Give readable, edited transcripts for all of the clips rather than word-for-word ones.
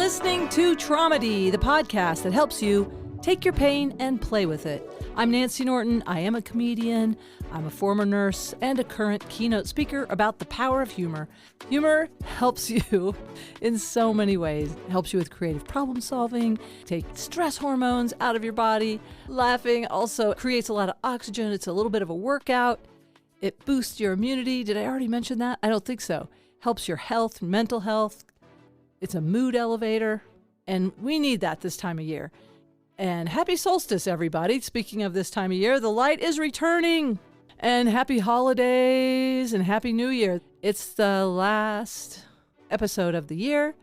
listening to Traumedy, the podcast that helps you take your pain and play with it. I'm Nancy Norton. I am a comedian. I'm a former nurse and a current keynote speaker about the power of humor. Humor helps you in so many ways. It helps you with creative problem solving, take stress hormones out of your body. Laughing also creates a lot of oxygen. It's a little bit of a workout. It boosts your immunity. Did I already mention that? I don't think so. Helps your health, mental health. It's a mood elevator, and we need that this time of year. And happy solstice, everybody. Speaking of this time of year, the light is returning. And happy holidays and happy new year. It's the last episode of the year,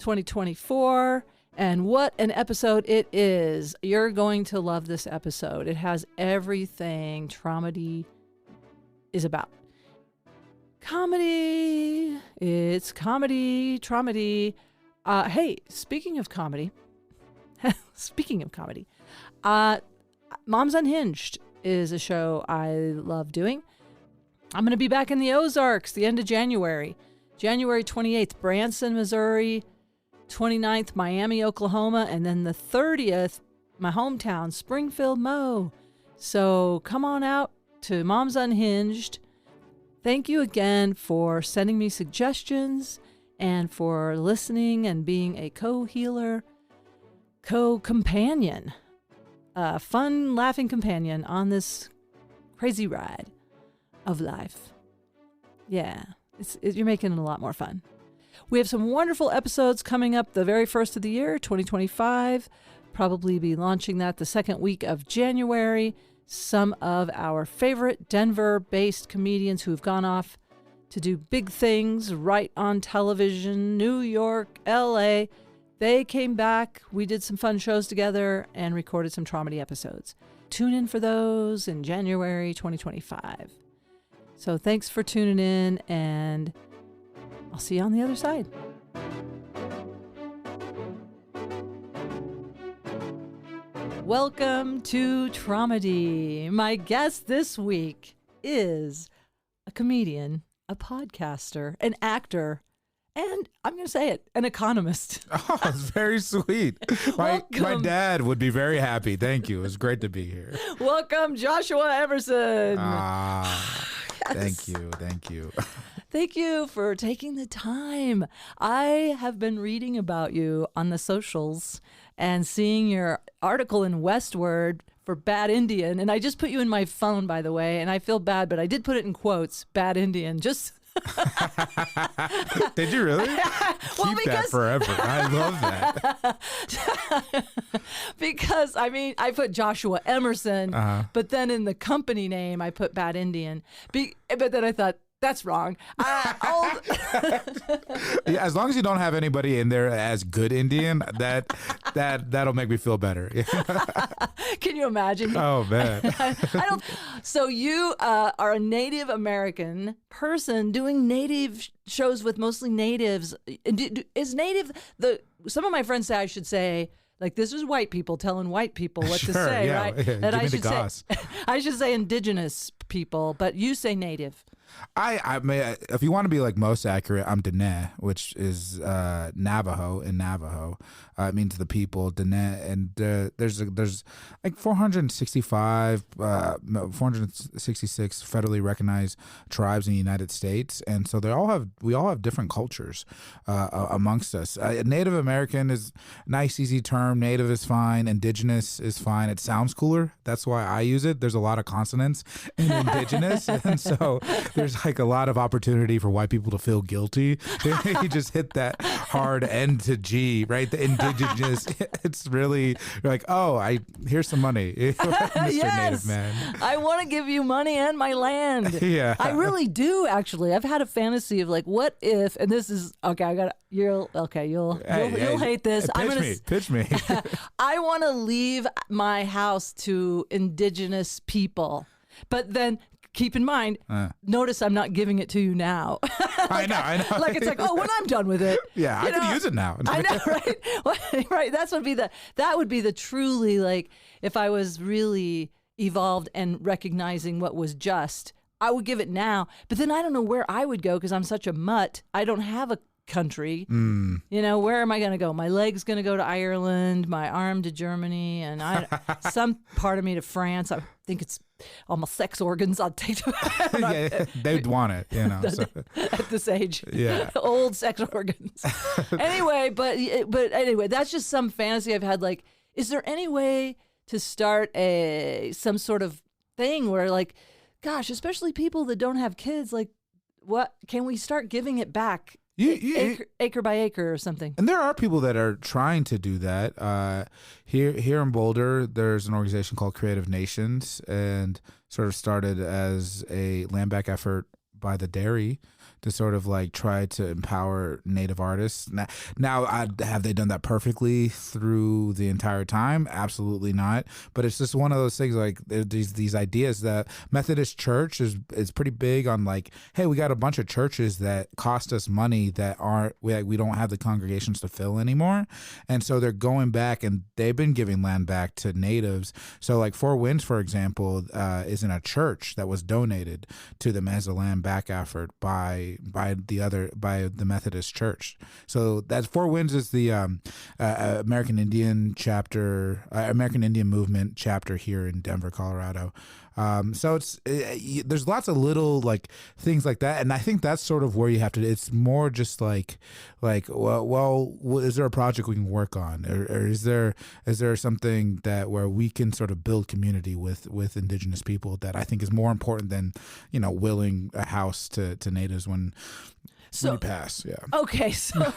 2024. And what an episode it is. You're going to love this episode. It has everything Traumedy is about. Comedy. It's comedy, Traumedy. Hey, speaking of comedy, Moms Unhinged is a show I love doing. I'm going to be back in the Ozarks the end of January. January 28th, Branson, Missouri. 29th, Miami, Oklahoma. And then the 30th, my hometown, Springfield, Mo. So come on out to Moms Unhinged. Thank you again for sending me suggestions and for listening and being a co-healer, co-companion, a fun, laughing companion on this crazy ride of life. Yeah, you're making it a lot more fun. We have some wonderful episodes coming up the very first of the year, 2025. Probably be launching that the second week of January. Some of our favorite Denver-based comedians who have gone off to do big things right on television, New York, LA. They came back. We did some fun shows together and recorded some Traumedy episodes. Tune in for those in January 2025. So thanks for tuning in, and I'll see you on the other side. Welcome to Traumedy. My guest this week is a comedian, a podcaster, an actor, and I'm going to say it, an economist. Oh, it's very sweet. My dad would be very happy. Thank you. It's great to be here. Welcome, Joshua Emerson. Yes. Thank you. Thank you for taking the time. I have been reading about you on the socials and seeing your article in Westword for Bad Indian. And I just put you in my phone, by the way, and I feel bad, but I did put it in quotes, Bad Indian, just... Did you really? Keep that forever. I love that. Because, I put Joshua Emerson, but then in the company name, I put Bad Indian. But then I thought, that's wrong. Yeah, as long as you don't have anybody in there as good Indian, that'll make me feel better. Can you imagine? Oh man. So you are a Native American person doing native shows with mostly natives. Is native some of my friends say I should say, like, this is white people telling white people what to say, yeah, right? Yeah, that I should say indigenous people, but you say native. I may, if you want to be like most accurate, I'm Diné, which is Navajo in Navajo. It means the people, Diné, and there's like 466 federally recognized tribes in the United States, and so we all have different cultures amongst us. Native American is a nice, easy term. Native is fine. Indigenous is fine. It sounds cooler. That's why I use it. There's a lot of consonants in indigenous, and so there's like a lot of opportunity for white people to feel guilty. You just hit that hard end to G, right? The indigenous. It's really like, oh, here's some money, Mr. Yes. Native man. I want to give you money and my land. Yeah, I really do. Actually, I've had a fantasy of like, what if? And this is okay. You'll hate this. Pitch me. I want to leave my house to indigenous people, but then keep in mind, notice I'm not giving it to you now. I know. Like, it's like, oh, when I'm done with it. Yeah, I could use it now. I know, right? Right. That would be the truly, like, if I was really evolved and recognizing what was just, I would give it now. But then I don't know where I would go because I'm such a mutt. I don't have a country. You know, where am I going to go? My leg's going to go to Ireland, my arm to Germany, and some part of me to France. I think it's all my sex organs I'll take to yeah, they'd want it, you know. So. At this age. Yeah. Old sex organs. Anyway, but anyway, that's just some fantasy I've had. Like, is there any way to start some sort of thing where, like, gosh, especially people that don't have kids, like, what can we start giving it back? Acre by acre or something. And there are people that are trying to do that. Here in Boulder, there's an organization called Creative Nations, and sort of started as a land back effort by the dairy to sort of like try to empower Native artists. Now, have they done that perfectly through the entire time? Absolutely not. But it's just one of those things, like these ideas that Methodist Church is pretty big on, like, hey, we got a bunch of churches that cost us money that we don't have the congregations to fill anymore. And so they're going back and they've been giving land back to natives. So like Four Winds, for example, is in a church that was donated to them as a land back effort by the Methodist Church. So that's Four Winds is the American Indian movement chapter here in Denver, Colorado. So there's lots of little like things like that, and I think that's sort of where you have to. It's more just like well, is there a project we can work on, or is there something that where we can sort of build community with Indigenous people that I think is more important than willing a house to natives when you pass. Yeah. Okay. So,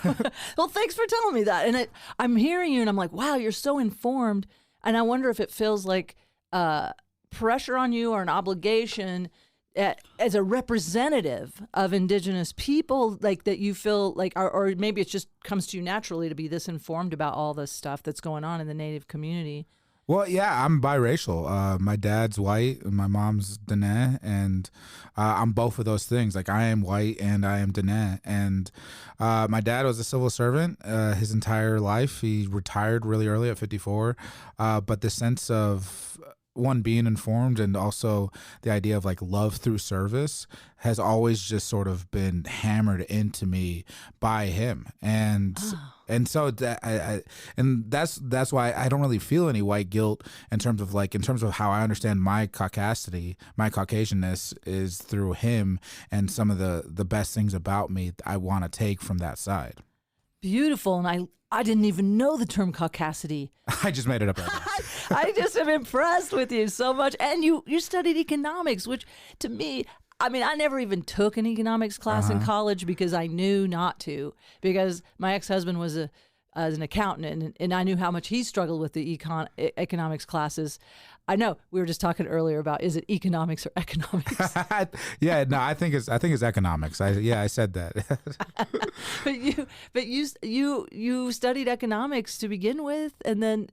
well, thanks for telling me that, and I'm hearing you, and I'm like, wow, you're so informed, and I wonder if it feels like pressure on you or an obligation as a representative of Indigenous people, like that you feel like, or maybe it just comes to you naturally to be this informed about all this stuff that's going on in the Native community. Well, yeah, I'm biracial. My dad's white, my mom's Diné, and I'm both of those things. Like, I am white and I am Diné. And my dad was a civil servant his entire life. He retired really early at 54. But the sense of one, being informed, and also the idea of like love through service has always just sort of been hammered into me by him. And so that's why I don't really feel any white guilt in terms of how I understand my caucasity, my Caucasianness is through him, and some of the best things about me I want to take from that side. Beautiful. And I didn't even know the term caucasity. I just made it up right now. I just am impressed with you so much. And you studied economics, which to me, I mean, I never even took an economics class in college because I knew not to, because my ex-husband was as an accountant, and I knew how much he struggled with the economics classes. I know we were just talking earlier about, is it economics or economics? Yeah, no, I think it's economics. I said that. but you studied economics to begin with, and then.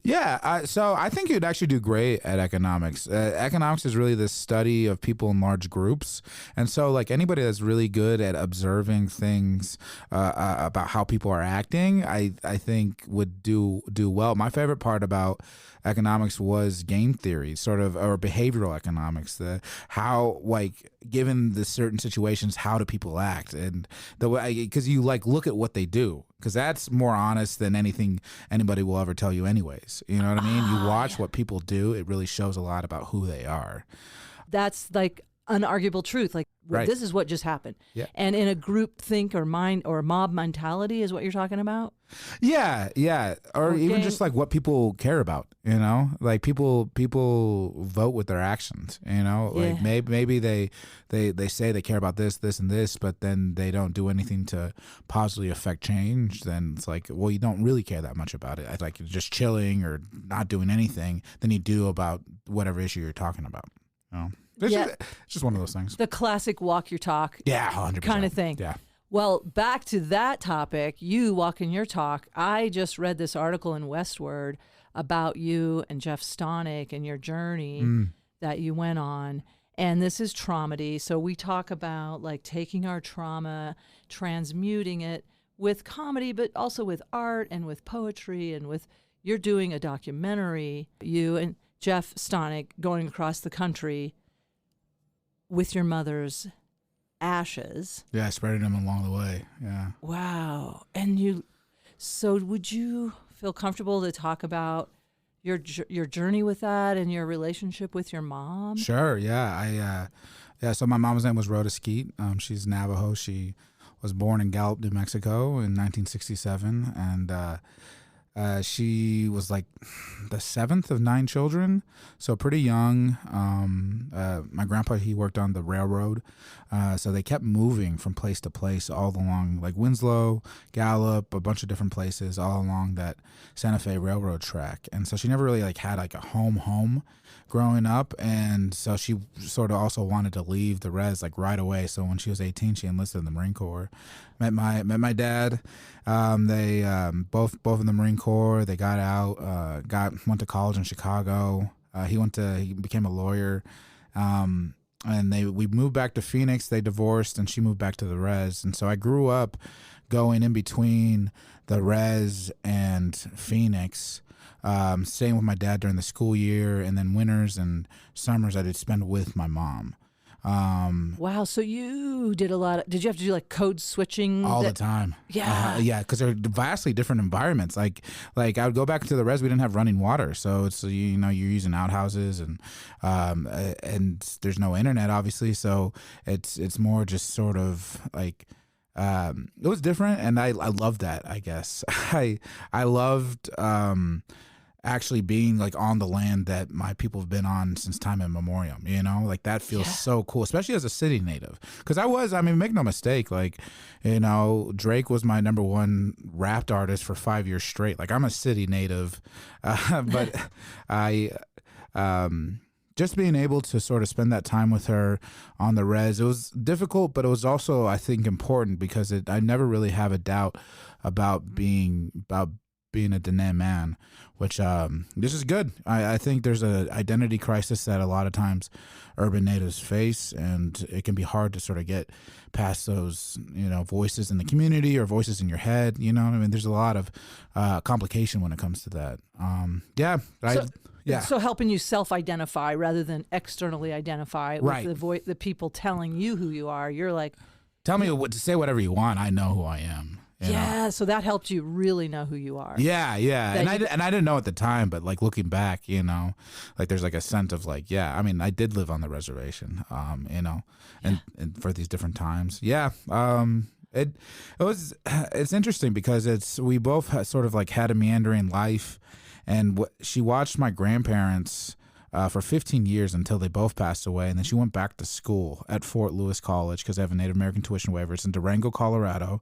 Yeah, so I think you'd actually do great at economics. Economics is really the study of people in large groups, and so like anybody that's really good at observing things about how people are acting, I think would do well. My favorite part about economics was game theory, sort of, or behavioral economics. How, like, given the certain situations, how do people act, and the way, because you like look at what they do, because that's more honest than anything anybody will ever tell you anyways. You know what I mean? You watch what people do, it really shows a lot about who they are. That's like unarguable truth. Like, right. This is what just happened. Yeah. And in a group think or mob mentality is what you're talking about? Yeah. Or even just like what people care about, like people vote with their actions, like maybe they say they care about this, and this, but then they don't do anything to positively affect change. Then it's like, well, you don't really care that much about it. Like, you're just chilling or not doing anything than you do about whatever issue you're talking about. It's just one of those things. The classic walk your talk. Yeah, 100%. Kind of thing. Yeah. Well, back to that topic, you walking your talk. I just read this article in Westword about you and Jeff Stonick and your journey that you went on. And this is Traumedy. So we talk about like taking our trauma, transmuting it with comedy, but also with art and with poetry, and with, you're doing a documentary, you and Jeff Stonick going across the country with your mother's ashes. Yeah, spreading them along the way. Yeah. Wow. And so would you feel comfortable to talk about your journey with that and your relationship with your mom? Sure. Yeah. So my mom's name was Rhoda Skeet. She's Navajo. She was born in Gallup, New Mexico in 1967. And she was like the seventh of 9 children, so pretty young. My grandpa, he worked on the railroad, so they kept moving from place to place all along, like Winslow, Gallup, a bunch of different places all along that Santa Fe railroad track. And so she never really like had like a home growing up, and so she sort of also wanted to leave the res like right away. So when she was 18, she enlisted in the Marine Corps. Met my dad. They both in the Marine Corps. They got out. Went to college in Chicago. He became a lawyer. And we moved back to Phoenix. They divorced, and she moved back to the res. And so I grew up going in between the res and Phoenix. Staying with my dad during the school year, and then winters and summers I did spend with my mom. Wow. So you did did you have to do like code switching? All the time. Yeah. Yeah. Because they're vastly different environments. Like I would go back to the res, we didn't have running water. So it's, you know, you're using outhouses and there's no internet obviously. So it's more just sort of like, it was different. And I loved that, I guess. I loved, actually being like on the land that my people have been on since time immemorial, you know, like that feels so cool, especially as a city native. Because make no mistake, like, you know, Drake was my #1 rap artist for 5 years straight. Like I'm a city native, but just being able to sort of spend that time with her on the res, it was difficult, but it was also, I think, important because I never really have a doubt about being a Diné man, which this is good. I think there's an identity crisis that a lot of times urban natives face, and it can be hard to sort of get past those, you know, voices in the community or voices in your head. You know what I mean? There's a lot of complication when it comes to that. So helping you self-identify rather than externally identify with the people telling you who you are. You're like, tell me what to say, whatever you want. I know who I am. You know? So that helped you really know who you are. Yeah. And I didn't know at the time, but like looking back, you know, like there's like a sense of like, I mean, I did live on the reservation, you know, and for these different times. It's interesting because we both sort of like had a meandering life, and she watched my grandparents for 15 years until they both passed away. And then she went back to school at Fort Lewis College because they have a Native American tuition waiver. It's in Durango, Colorado.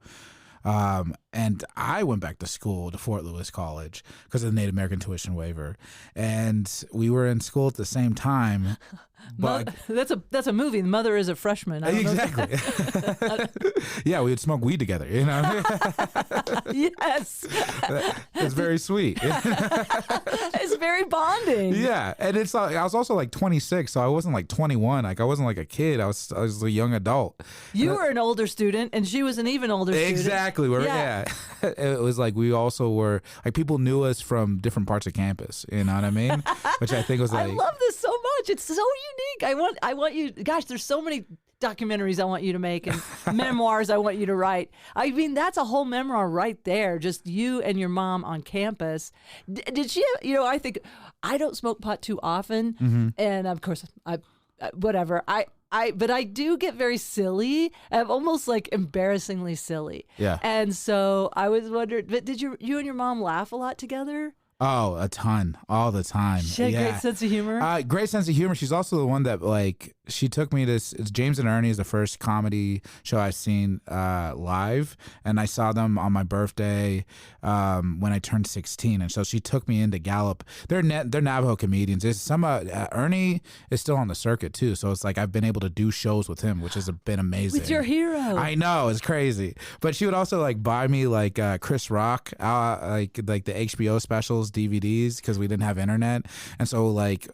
And I went back to school to Fort Lewis College because of the Native American tuition waiver. And we were in school at the same time. But that's a movie. The mother is a freshman. Exactly. Yeah, we would smoke weed together, you know? Yes. It's very sweet. It's very bonding. Yeah. And it's like, I was also like 26, so I wasn't like 21. Like I wasn't like a kid. I was a young adult. You were an older student and she was an even older student. Exactly. It was like we also were like, people knew us from different parts of campus, you know what I mean? Which I think was like, I love this so much. It's so unique. I want you, gosh, there's so many documentaries I want you to make and memoirs I want you to write. I mean, that's a whole memoir right there. Just you and your mom on campus. Did she, you know, I think I don't smoke pot too often. And of course, whatever. But I do get very silly. I'm almost like embarrassingly silly. Yeah. And so I was wondering, but did you and your mom laugh a lot together? Oh, a ton, all the time. She had a great sense of humor. Great sense of humor. She's also the one that like she took me to. It's James and Ernie is the first comedy show I've seen live, and I saw them on my birthday when I turned 16, and so she took me into Gallup. They're Navajo comedians. There's some Ernie is still on the circuit too, so it's like I've been able to do shows with him, which has been amazing. With your hero, I know, it's crazy. But she would also like buy me like Chris Rock, like the HBO specials. DVDs because we didn't have internet, and so like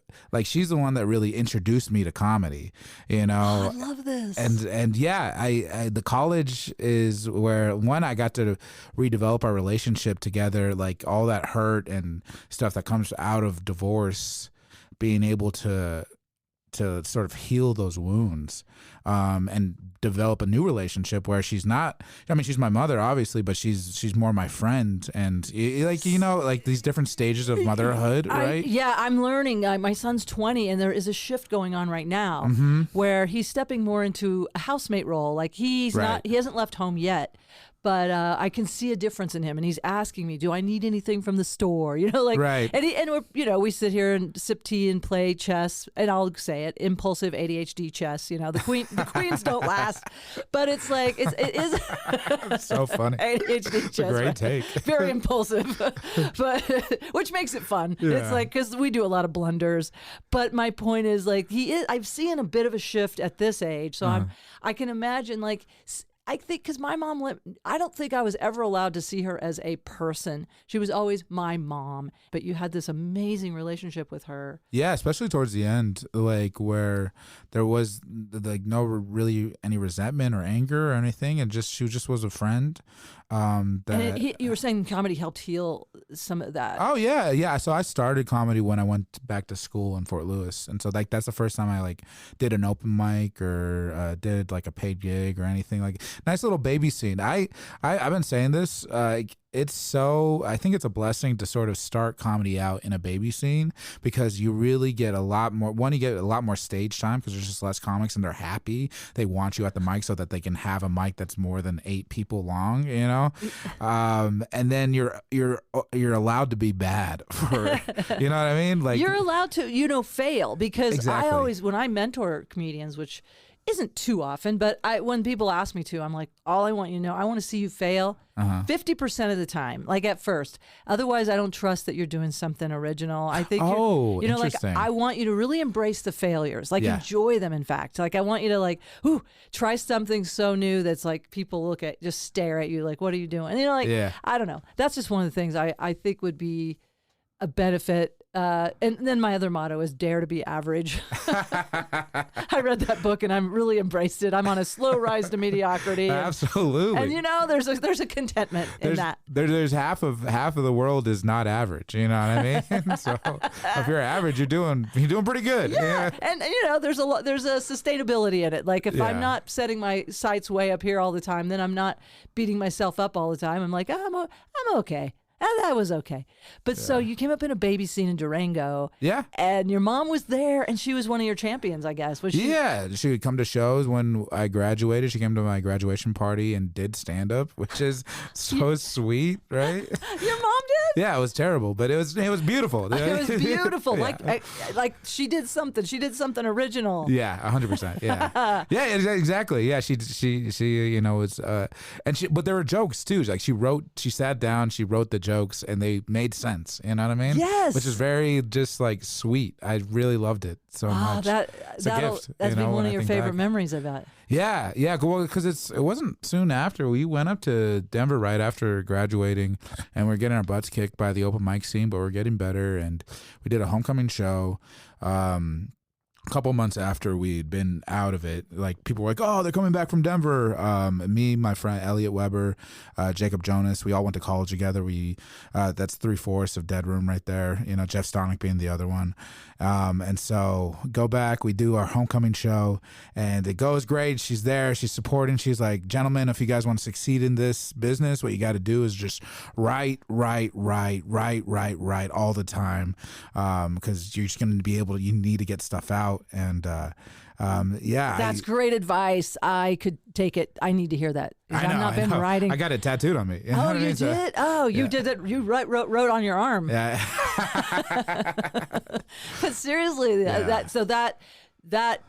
she's the one that really introduced me to comedy, you know. I love this. And yeah, I the college is where I got to redevelop our relationship together, like all that hurt and stuff that comes out of divorce, being able to to sort of heal those wounds, and develop a new relationship where she's not. I mean, she's my mother, obviously, but she's more my friend, and like like these different stages of motherhood, right? I'm learning. My son's 20, and there is a shift going on right now where he's stepping more into a housemate role. Like he hasn't left home yet. But I can see a difference in him, and he's asking me, "Do I need anything from the store?" Right. And we're, we sit here and sip tea and play chess, and I'll say it, impulsive ADHD chess. The queens don't last, but it's like it is It's so funny. ADHD It's a great take. Very impulsive, but which makes it fun. Yeah. It's like because we do a lot of blunders. But my point is like I've seen a bit of a shift at this age, so I can imagine like. I think because my mom, I don't think I was ever allowed to see her as a person. She was always my mom, but you had this amazing relationship with her. Yeah, especially towards the end, like where there was like no really any resentment or anger or anything, and she just was a friend. You were saying comedy helped heal some of that. Oh yeah. So I started comedy when I went back to school in Fort Lewis, and so like that's the first time I like did an open mic or did like a paid gig or anything. Like nice little baby scene. I've been saying this. I think it's a blessing to sort of start comedy out in a baby scene because you really get a lot more. One, you get a lot more stage time because there's just less comics and they're happy. They want you at the mic so that they can have a mic that's more than 8 people long, and then you're allowed to be bad for, you know what I mean? Like you're allowed to, fail because exactly. I always, when I mentor comedians, which isn't too often, but when people ask me to, I'm like, all I want you to know, I want to see you fail 50% of the time, like at first. Otherwise, I don't trust that you're doing something original. I think, like I want you to really embrace the failures, like enjoy them. In fact, like I want you to try something so new that's like people just stare at you, like, what are you doing? And I don't know. That's just one of the things I think would be a benefit. And then my other motto is dare to be average. I read that book and I'm really embraced it. I'm on a slow rise to mediocrity. Absolutely. And there's a contentment in that. There's half of the world is not average. You know what I mean? So if you're average, you're doing pretty good. Yeah. And there's a sustainability in it. Like if I'm not setting my sights way up here all the time, then I'm not beating myself up all the time. I'm like, I'm okay. And that was okay. But so you came up in a baby scene in Durango. Yeah. And your mom was there and she was one of your champions, I guess. Was she? Yeah. She would come to shows when I graduated. She came to my graduation party and did stand-up, which is so sweet, right? Your mom did? Yeah, it was terrible, but it was beautiful. It was beautiful. Like she did something. She did something original. Yeah, 100%. Yeah. Yeah, exactly. Yeah, she was but there were jokes too. Like she sat down, she wrote the jokes and they made sense. You know what I mean? Yes. Which is very just like sweet. I really loved it so much. It's a gift. That's been one of your favorite memories, I bet. Yeah. Well, because it wasn't soon after. We went up to Denver right after graduating, and we're getting our butts kicked by the open mic scene, but we're getting better. And we did a homecoming show. A couple months after we'd been out of it, like people were like, "Oh, they're coming back from Denver." Me, my friend Elliot Weber, Jacob Jonas, we all went to college together. That's 3/4 of Dead Room right there. Jeff Stonick being the other one. And so go back. We do our homecoming show, and it goes great. She's there. She's supporting. She's like, "Gentlemen, if you guys want to succeed in this business, what you got to do is just write all the time, because you're just going to be able to. You need to get stuff out." And that's great advice. I could take it. I need to hear that. I've not been writing. I got it tattooed on me. Oh, you did? You did it. You wrote on your arm. Yeah. But seriously, that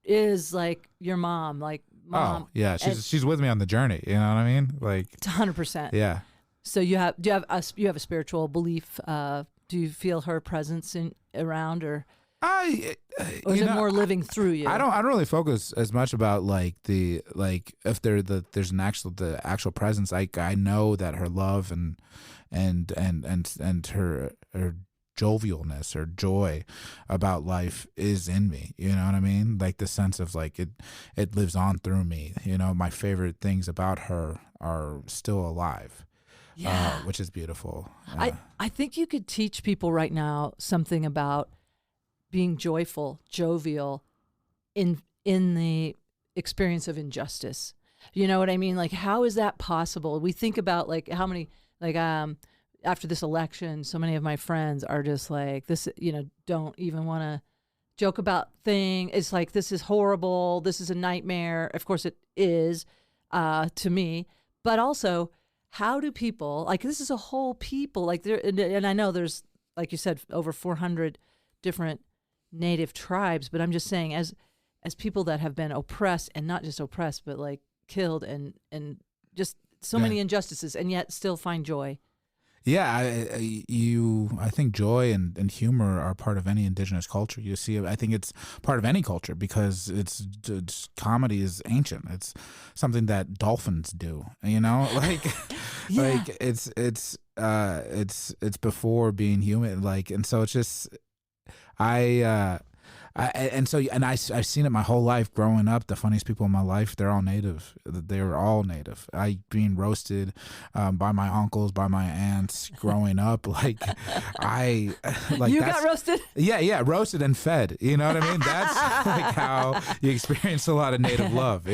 is like your mom. Like mom. Oh yeah, she's with me on the journey. You know what I mean? Like 100%. Yeah. So you have a spiritual belief? Do you feel her presence around or? Or is it more living through you? I don't really focus as much about if there's the actual presence. I know that her love and her jovialness or joy about life is in me. You know what I mean? Like the sense of like it lives on through me. My favorite things about her are still alive. Yeah. Which is beautiful. I think you could teach people right now something about being joyful, jovial in the experience of injustice. You know what I mean? Like, how is that possible? We think about like how many, like, after this election, so many of my friends are just like, this, don't even want to joke about thing. It's like, this is horrible. This is a nightmare. Of course it is, to me, but also how do people, like, this is a whole people, like there, and I know there's, like you said, over 400 different native tribes, but I'm just saying as people that have been oppressed, and not just oppressed, but like killed and just so many injustices, and yet still find joy. Yeah, I think joy and humor are part of any indigenous culture. You see, I think it's part of any culture because it's comedy is ancient. It's something that dolphins do. Like, Yeah. like it's before being human. Like, and so it's just I've seen it my whole life growing up. The funniest people in my life, they're all native. They're all native. Being roasted by my uncles, by my aunts growing up. Like You got roasted? Yeah, roasted and fed. You know what I mean? That's like how you experience a lot of native love.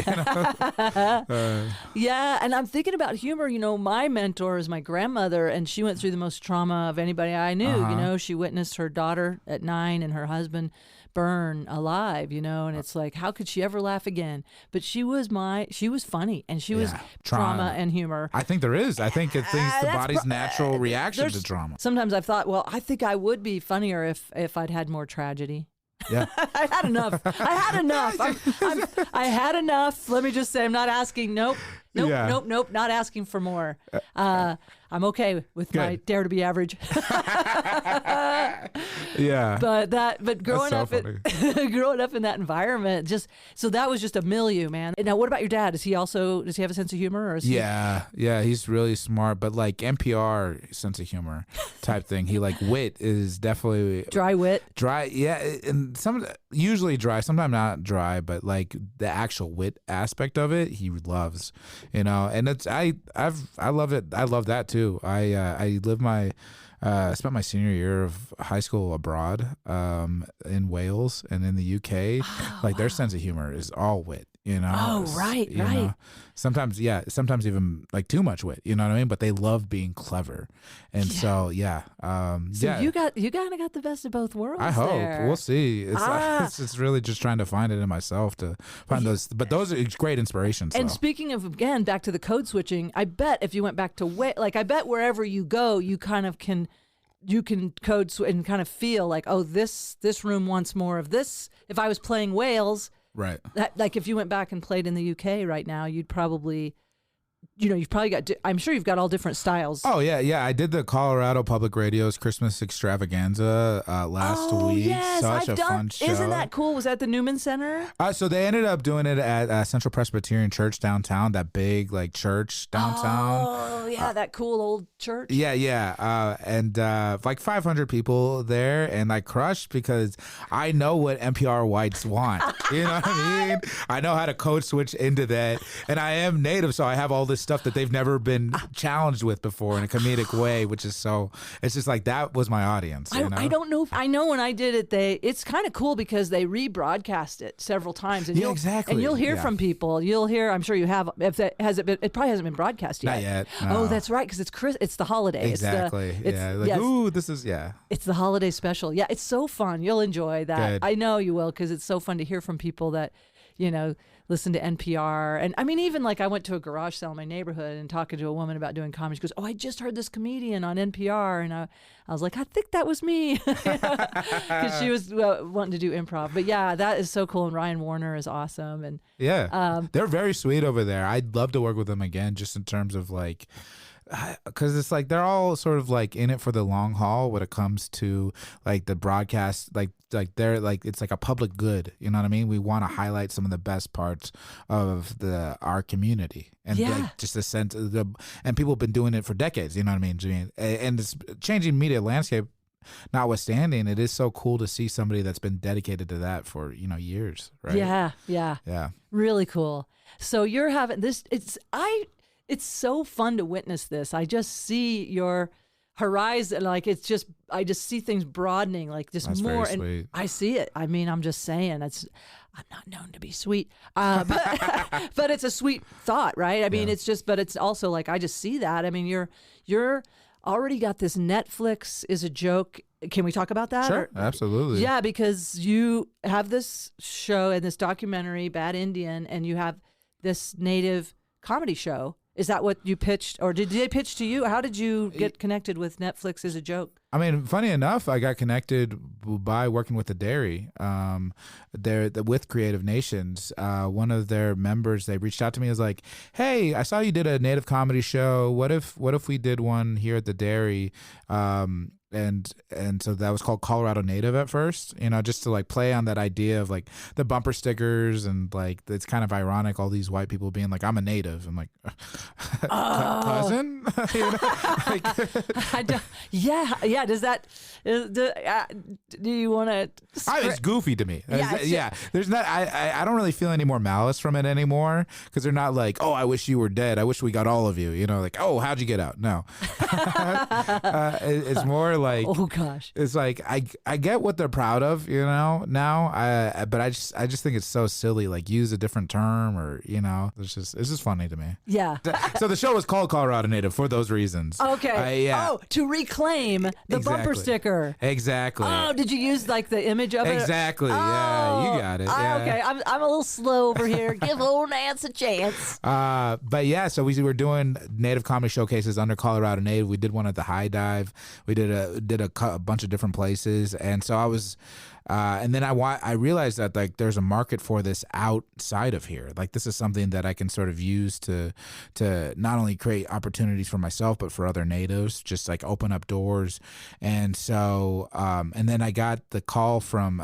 Yeah, and I'm thinking about humor. My mentor is my grandmother, and she went through the most trauma of anybody I knew. She witnessed her daughter at 9 and her husband burn alive, and it's like, how could she ever laugh again? But she was funny, and she was trauma and humor. I think there is. I think it's the body's natural reaction to trauma. Sometimes I've thought, well, I think I would be funnier if I'd had more tragedy. Yeah. I had enough. I had enough. Let me just say, I'm not asking. Nope, not asking for more. I'm okay with my dare to be average. Yeah. But growing up in that environment, so that was just a milieu, man. Now, what about your dad? Does he have a sense of humor? Or yeah, he's really smart, but like NPR sense of humor type thing. He like wit is definitely dry wit. Yeah, and usually dry, sometimes not dry, but like the actual wit aspect of it, he loves. And it's I love it. I love that too. I spent my senior year of high school abroad, in Wales and in the UK. Their sense of humor is all wit. Oh, right. Sometimes even like too much wit. You know what I mean? But they love being clever, and so you kind of got the best of both worlds. I hope there. We'll see. It's really just trying to find it in myself to find those. But those are great inspirations. And speaking of, again, back to the code switching, I bet if you went back to I bet wherever you go, you kind of can. You can code and kind of feel like, oh, this room wants more of this. If I was playing Wales, right? Like if you went back and played in the UK right now, you'd probably, you've probably got. I'm sure you've got all different styles. Oh yeah. I did the Colorado Public Radio's Christmas Extravaganza last week. Yes, Such a fun show. Isn't that cool? Was that the Newman Center? So they ended up doing it at Central Presbyterian Church downtown. That big church downtown. Oh yeah, that cool old church. Yeah. And like 500 people there, and I crushed because I know what NPR whites want. You know what I mean? I know how to code switch into that, and I am native, so I have all this stuff that they've never been challenged with before in a comedic way, which is it's just like, that was my audience. I don't know. I know when I did it, it's kind of cool because they rebroadcast it several times. And exactly. And you'll hear from people. You'll hear, I'm sure you have, it probably hasn't been broadcast yet. Not yet. No. Oh, that's right. Because it's the holiday. Exactly. Ooh, this is, It's the holiday special. Yeah. It's so fun. You'll enjoy that. Good. I know you will, because it's so fun to hear from people that, listen to NPR. And I mean, even like I went to a garage sale in my neighborhood and talking to a woman about doing comedy. She goes, oh, I just heard this comedian on NPR. And I was like, I think that was me. Because she was wanting to do improv. But yeah, that is so cool. And Ryan Warner is awesome. And they're very sweet over there. I'd love to work with them again, just in terms of like, because it's like they're all sort of like in it for the long haul when it comes to like the broadcast, like they're like, it's like a public good, you know what I mean? We want to highlight some of the best parts of our community, and like just a sense of and people have been doing it for decades, you know what I mean? And it's changing media landscape notwithstanding, it is so cool to see somebody that's been dedicated to that for years, right? Yeah, really cool. So you're having this, it's so fun to witness this. I just see your horizon. Like it's just, I just see things broadening, like just That's more. very sweet. And I see it. I mean, I'm just saying, I'm not known to be sweet, but, but it's a sweet thought, right? I mean, it's just, but it's also like, I just see that. I mean, you're already got this Netflix is a joke. Can we talk about that? Sure, absolutely. Yeah, because you have this show and this documentary, Bad Indian, and you have this native comedy show. Is that what you pitched, or did they pitch to you? How did you get connected with Netflix is a joke? I mean, funny enough, I got connected by working with the dairy. With Creative Nations, one of their members, they reached out to me, as like, "Hey, I saw you did a native comedy show. What if we did one here at the dairy?" And so that was called Colorado Native at first, just to like play on that idea of like the bumper stickers, and like it's kind of ironic, all these white people being like, "I'm a native." I'm like, cousin? I don't, yeah. Does that? Do you want to? It's goofy to me. Yeah. There's not. I don't really feel any more malice from it anymore, because they're not like, "Oh, I wish you were dead. I wish we got all of you." Like, "Oh, how'd you get out?" No. It's more like, oh gosh, it's like I get what they're proud of, now. But I just think it's so silly. Like, use a different term, or it's just funny to me. Yeah. So the show was called Colorado Native for those reasons. Okay. Oh, to reclaim the bumper sticker. Exactly. Oh, did you use like the image of it? Exactly. Yeah, you got it. Yeah. Okay, I'm a little slow over here. Give old Nance a chance. But yeah, so we were doing native comedy showcases under Colorado Native. We did one at the High Dive. We did a bunch of different places, and so I was. And then I realized that like there's a market for this outside of here. Like, this is something that I can sort of use to not only create opportunities for myself, but for other natives, just like open up doors. And so, and then I got the call from,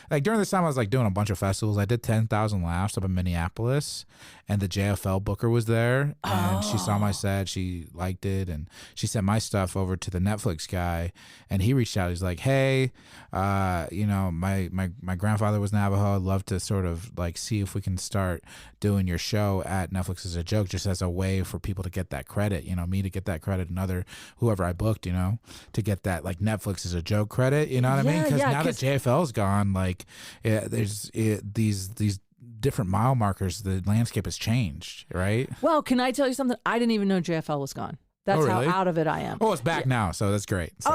during this time I was like doing a bunch of festivals. I did 10,000 Laughs up in Minneapolis, and the JFL booker was there, and she saw my set, she liked it, and she sent my stuff over to the Netflix guy, and he reached out. He's like, "Hey, my grandfather was Navajo. I'd love to sort of like see if we can start doing your show at Netflix as a joke, just as a way for people to get that credit, me to get that credit, and whoever I booked, to get that like Netflix as a joke credit, you know what I mean? Because now that JFL's gone, like there's these different mile markers, the landscape has changed, right? Well, can I tell you something? I didn't even know JFL was gone. That's really? how out of it I am. Oh, it's back now, so that's great. So.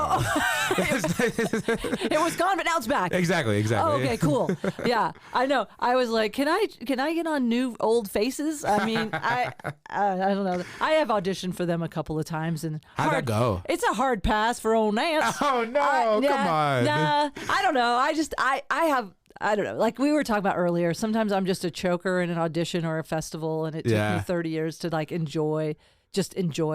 It was gone, but now it's back. Exactly. Oh, okay, cool. Yeah, I know. I was like, can I get on New Old Faces? I mean, I don't know. I have auditioned for them a couple of times, and how'd that go? It's a hard pass for old Nance. Oh no, come on. Nah, I don't know. I don't know. Like we were talking about earlier, sometimes I'm just a choker in an audition or a festival, and it took me 30 years to like enjoy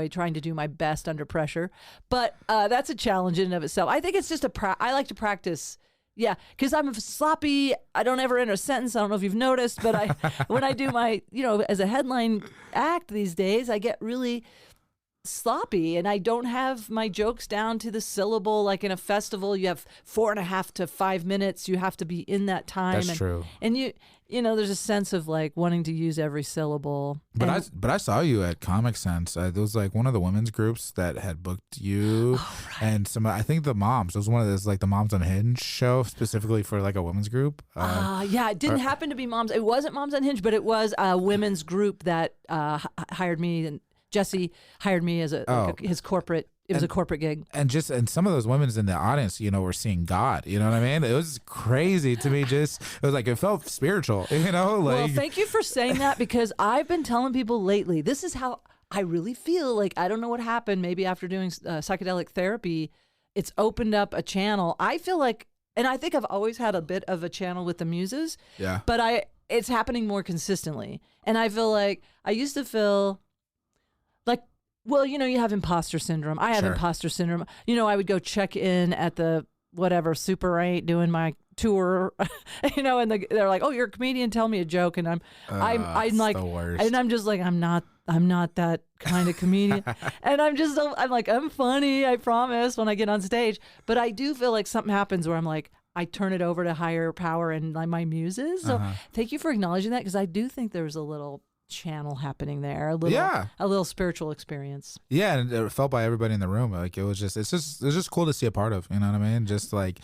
trying to do my best under pressure. But that's a challenge in and of itself. I think it's just I like to practice. Yeah, because I'm sloppy. I don't ever enter a sentence. I don't know if you've noticed, but when I do my, as a headline act these days, I get really sloppy, and I don't have my jokes down to the syllable. Like in a festival, you have 4.5 to 5 minutes. You have to be in that time. That's true. And there's a sense of like wanting to use every syllable. But I saw you at Comic Sense. It was like one of the women's groups that had booked you, and I think the moms. It was one of those like the Moms Unhinged show specifically for like a women's group. Yeah, it didn't happen to be moms. It wasn't Moms Unhinged, but it was a women's group that hired me, and Jesse hired me as his corporate. It was a corporate gig. And some of those women in the audience, were seeing God. You know what I mean? It was crazy to me. It was like, it felt spiritual, Well, thank you for saying that, because I've been telling people lately, this is how I really feel. Like, I don't know what happened. Maybe after doing psychedelic therapy, it's opened up a channel. I feel like, and I think I've always had a bit of a channel with the muses. Yeah. But it's happening more consistently. And I feel like I used to feel like, well, you have imposter syndrome. I have imposter syndrome. I would go check in at the whatever Super 8 doing my tour, and they're like, "Oh, you're a comedian. Tell me a joke." And I'm like, the worst. And I'm just like, I'm not that kind of comedian. And I'm like, I'm funny, I promise, when I get on stage. But I do feel like something happens where I'm like, I turn it over to higher power and my muses. So thank you for acknowledging that, because I do think there's a little channel happening there, a little spiritual experience. Yeah, and it felt by everybody in the room. Like it's just cool to see a part of. You know what I mean? Just like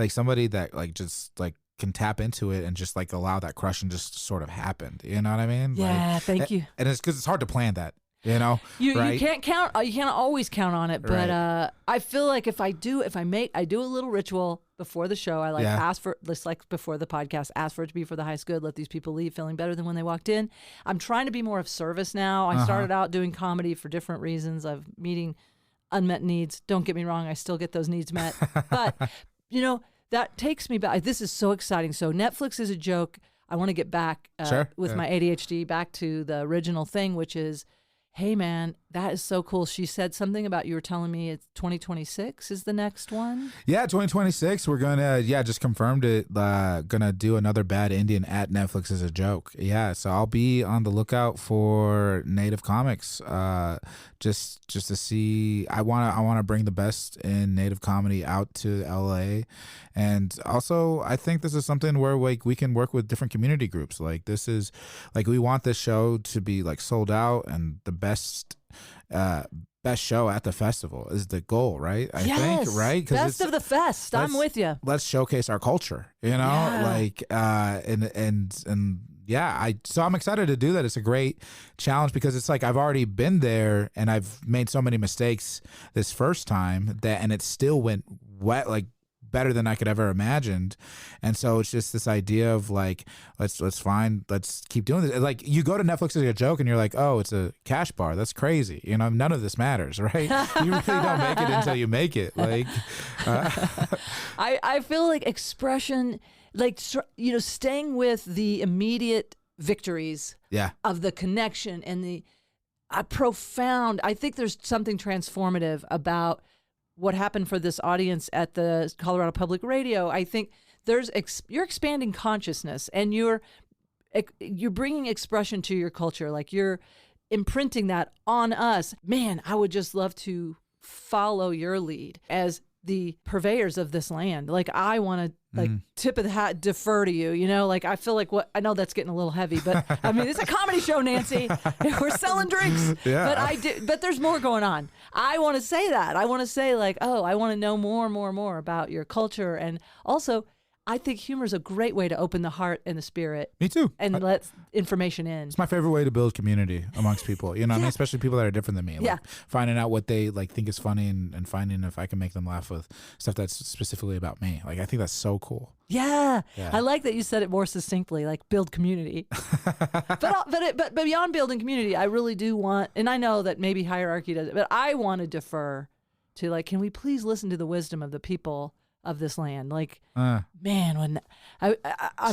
somebody that like just like can tap into it and just like allow that crush and just sort of happened. You know what I mean? Yeah, like, thank you. And it's because it's hard to plan that. You know, you can't count. You can't always count on it. But I feel like if I do a little ritual before the show. I ask for, just like before the podcast, ask for it to be for the highest good. Let these people leave feeling better than when they walked in. I'm trying to be more of service now. I started out doing comedy for different reasons of meeting unmet needs. Don't get me wrong. I still get those needs met. But, that takes me back. This is so exciting. So Netflix is a joke. I want to get back with my ADHD back to the original thing, which is, hey, man, that is so cool. She said something about, you were telling me it's 2026 is the next one? Yeah, 2026. We're going to, just confirmed it. Going to do another Bad Indian at Netflix as a joke. Yeah, so I'll be on the lookout for Native comics just to see. I want to bring the best in Native comedy out to LA. And also, I think this is something where like we can work with different community groups. Like this is, like we want this show to be like sold out and the best show at the festival is the goal, right? I think, right? Best of the fest. I'm with you. Let's showcase our culture, like, so I'm excited to do that. It's a great challenge because it's like I've already been there and I've made so many mistakes this first time and it still went like better than I could ever imagined. And so it's just this idea of like, let's keep doing this. Like you go to Netflix as a joke and you're like, oh, it's a cash bar. That's crazy. None of this matters, right? You really don't make it until you make it. Like, I feel like expression, like, staying with the immediate victories of the connection and the profound, I think there's something transformative about what happened for this audience at the Colorado Public Radio. I think you're expanding consciousness and you're bringing expression to your culture. Like you're imprinting that on us. Man, I would just love to follow your lead as the purveyors of this land. Like I want to tip of the hat, defer to you, like I feel like I know that's getting a little heavy, but I mean, it's a comedy show, Nancy. We're selling drinks, but there's more going on. I want to say that. I want to say like, oh, I want to know more about your culture. And also I think humor is a great way to open the heart and the spirit. Me too. And let information in. It's my favorite way to build community amongst people. I mean, especially people that are different than me. Like finding out what they like think is funny and finding if I can make them laugh with stuff that's specifically about me. Like I think that's so cool. Yeah. I like that you said it more succinctly, like build community. but beyond building community, I really do want, and I know that maybe hierarchy does it, but I want to defer to like, can we please listen to the wisdom of the people of this land? Like, man, when I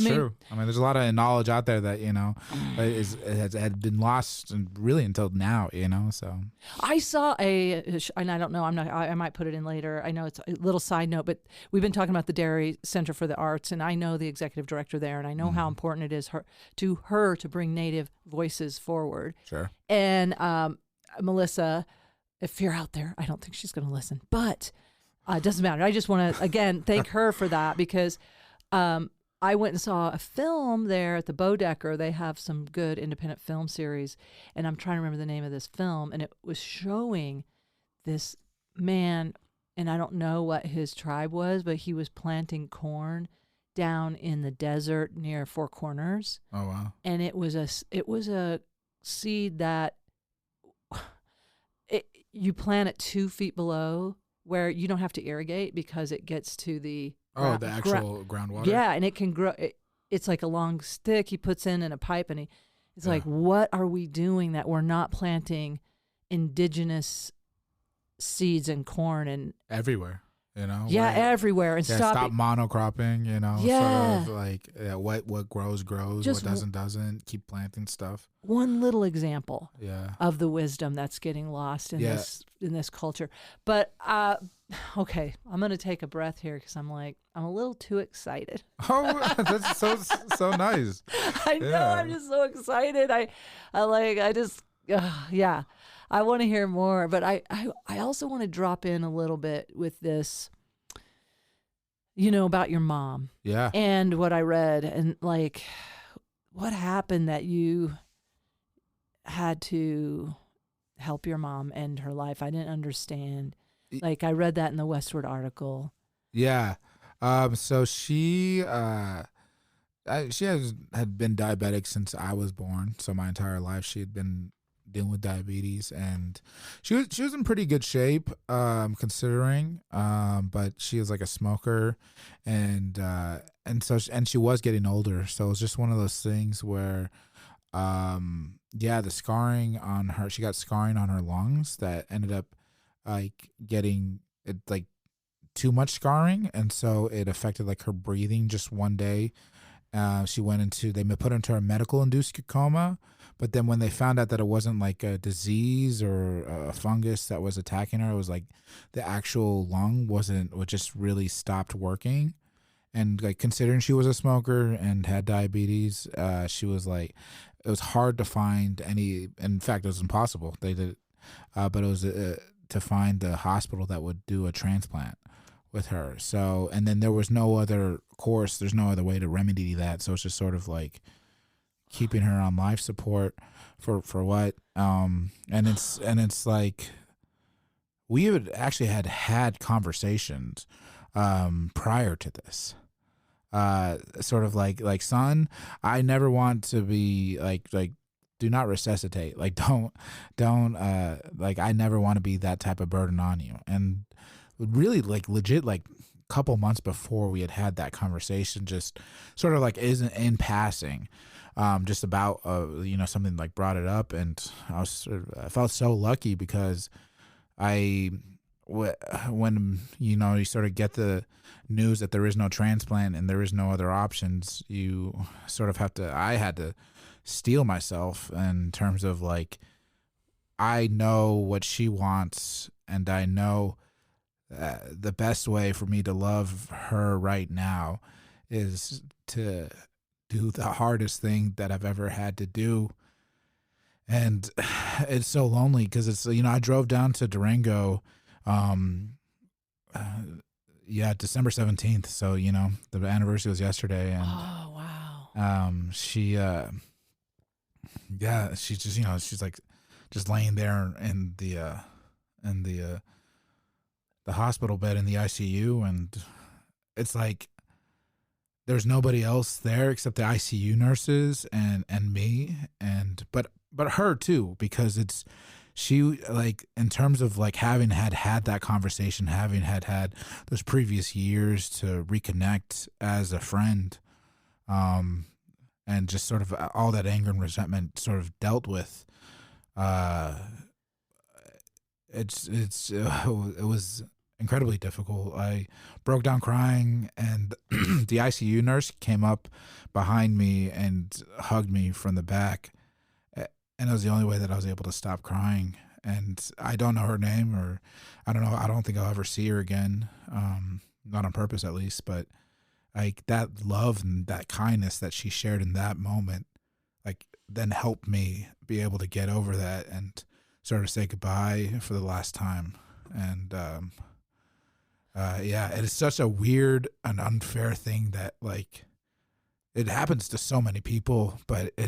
mean, true. I mean, there's a lot of knowledge out there that had been lost and really until now. So I saw and I don't know. I might put it in later. I know it's a little side note, but we've been talking about the Dairy Center for the Arts, and I know the executive director there, and I know how important it is to bring Native voices forward. Sure. And Melissa, if you're out there, I don't think she's going to listen, but. It doesn't matter. I just want to, again, thank her for that because I went and saw a film there at the Bodecker. They have some good independent film series, and I'm trying to remember the name of this film, and it was showing this man, and I don't know what his tribe was, but he was planting corn down in the desert near Four Corners. Oh, wow. And it was a seed that you plant it 2 feet below, where you don't have to irrigate because it gets to the the actual groundwater. Yeah, and it can grow. It's like a long stick he puts in a pipe, and it's like, what are we doing that we're not planting indigenous seeds and corn and everywhere? Everywhere, and stop monocropping. Sort of like what grows, just what doesn't. Keep planting stuff. One little example, of the wisdom that's getting lost in this culture. But okay, I'm gonna take a breath here because I'm a little too excited. Oh, that's so nice. I know, I'm just so excited. I want to hear more, but I also want to drop in a little bit with this, about your mom. Yeah. And what I read and like what happened that you had to help your mom end her life. I didn't understand. Y- Like, I read that in the Westward article. Yeah. So she had been diabetic since I was born. So my entire life she had been dealing with diabetes, and she was in pretty good shape, considering. But she was like a smoker, and she was getting older. So it was just one of those things where, the scarring on her. She got scarring on her lungs that ended up like getting it like too much scarring, and so it affected like her breathing. Just one day, they put her into a medical induced coma, but then when they found out that it wasn't like a disease or a fungus that was attacking her, it was like the actual lung just really stopped working. And like considering she was a smoker and had diabetes, she was like, it was hard to find any. In fact, it was impossible. They did, but it was to find a hospital that would do a transplant with her. So, and then there was no other course. There's no other way to remedy that. So it's just sort of like keeping her on life support for what. And it's like we had actually had conversations prior to this. Sort of like, son, I never want to be like do not resuscitate. Like don't like I never want to be that type of burden on you. And really like legit like couple months before we had that conversation, just sort of like isn't in passing, just about something like brought it up, and I felt so lucky because when you sort of get the news that there is no transplant and there is no other options, you sort of I had to steel myself in terms of like, I know what she wants, and I know the best way for me to love her right now is to do the hardest thing that I've ever had to do. And it's so lonely because it's, I drove down to Durango, December 17th. So, the anniversary was yesterday, and Oh, wow. she's just, she's like just laying there in the hospital bed in the ICU, and it's like there's nobody else there except the ICU nurses and me, and but her too, because she like in terms of like having had that conversation, having had those previous years to reconnect as a friend, and just sort of all that anger and resentment sort of dealt with. It was incredibly difficult. I broke down crying, and the ICU nurse came up behind me and hugged me from the back, and it was the only way that I was able to stop crying. And I don't know her name, or I don't know. I don't think I'll ever see her again, not on purpose at least. But like that love and that kindness that she shared in that moment, like then helped me be able to get over that and sort of say goodbye for the last time. And it is such a weird and unfair thing that like it happens to so many people, but it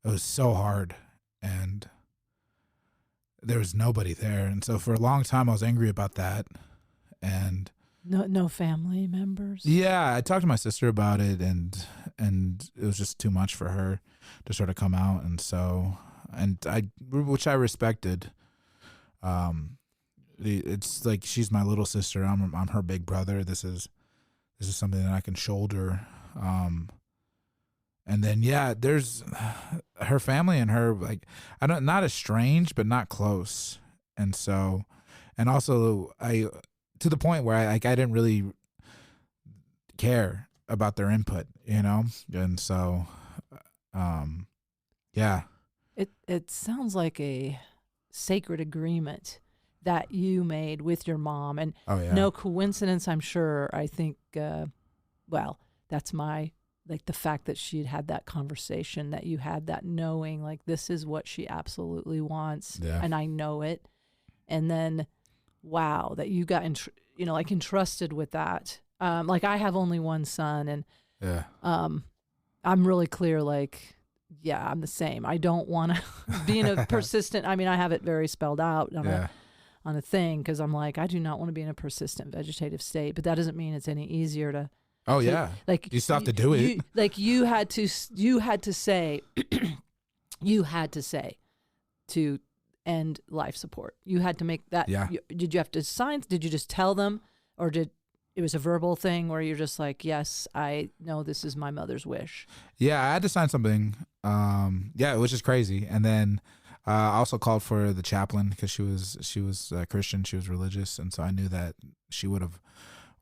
was so hard, and there was nobody there. And so for a long time I was angry about that. And No family members. yeah, I talked to my sister about it, and it was just too much for her to sort of come out. And so, which I respected. It's like she's my little sister. I'm her big brother. This is something that I can shoulder. And then there's her family and her, like, not estranged, but not close. And so, and also to the point where I didn't really care about their input, and so, It sounds like a sacred agreement that you made with your mom, and no coincidence, I'm sure. I think, that's the fact that she had that conversation, that you had that knowing, like, this is what she absolutely wants, and I know it. And then, wow, that you got, entrusted with that. Like, I have only one son, and I'm really clear, like, yeah, I'm the same. I don't want to be in a persistent, I mean, I have it very spelled out on a thing because I'm like, I do not want to be in a persistent vegetative state, but that doesn't mean it's any easier to. Oh yeah, like you still have to do it. You had to say, you had to say to end life support. You had to make that. Yeah. Did you have to sign? Did you just tell them, or it was a verbal thing where you're just like, yes, I know this is my mother's wish? Yeah, I had to sign something. Which is crazy. And then I also called for the chaplain because she was Christian, she was religious, and so I knew that she would have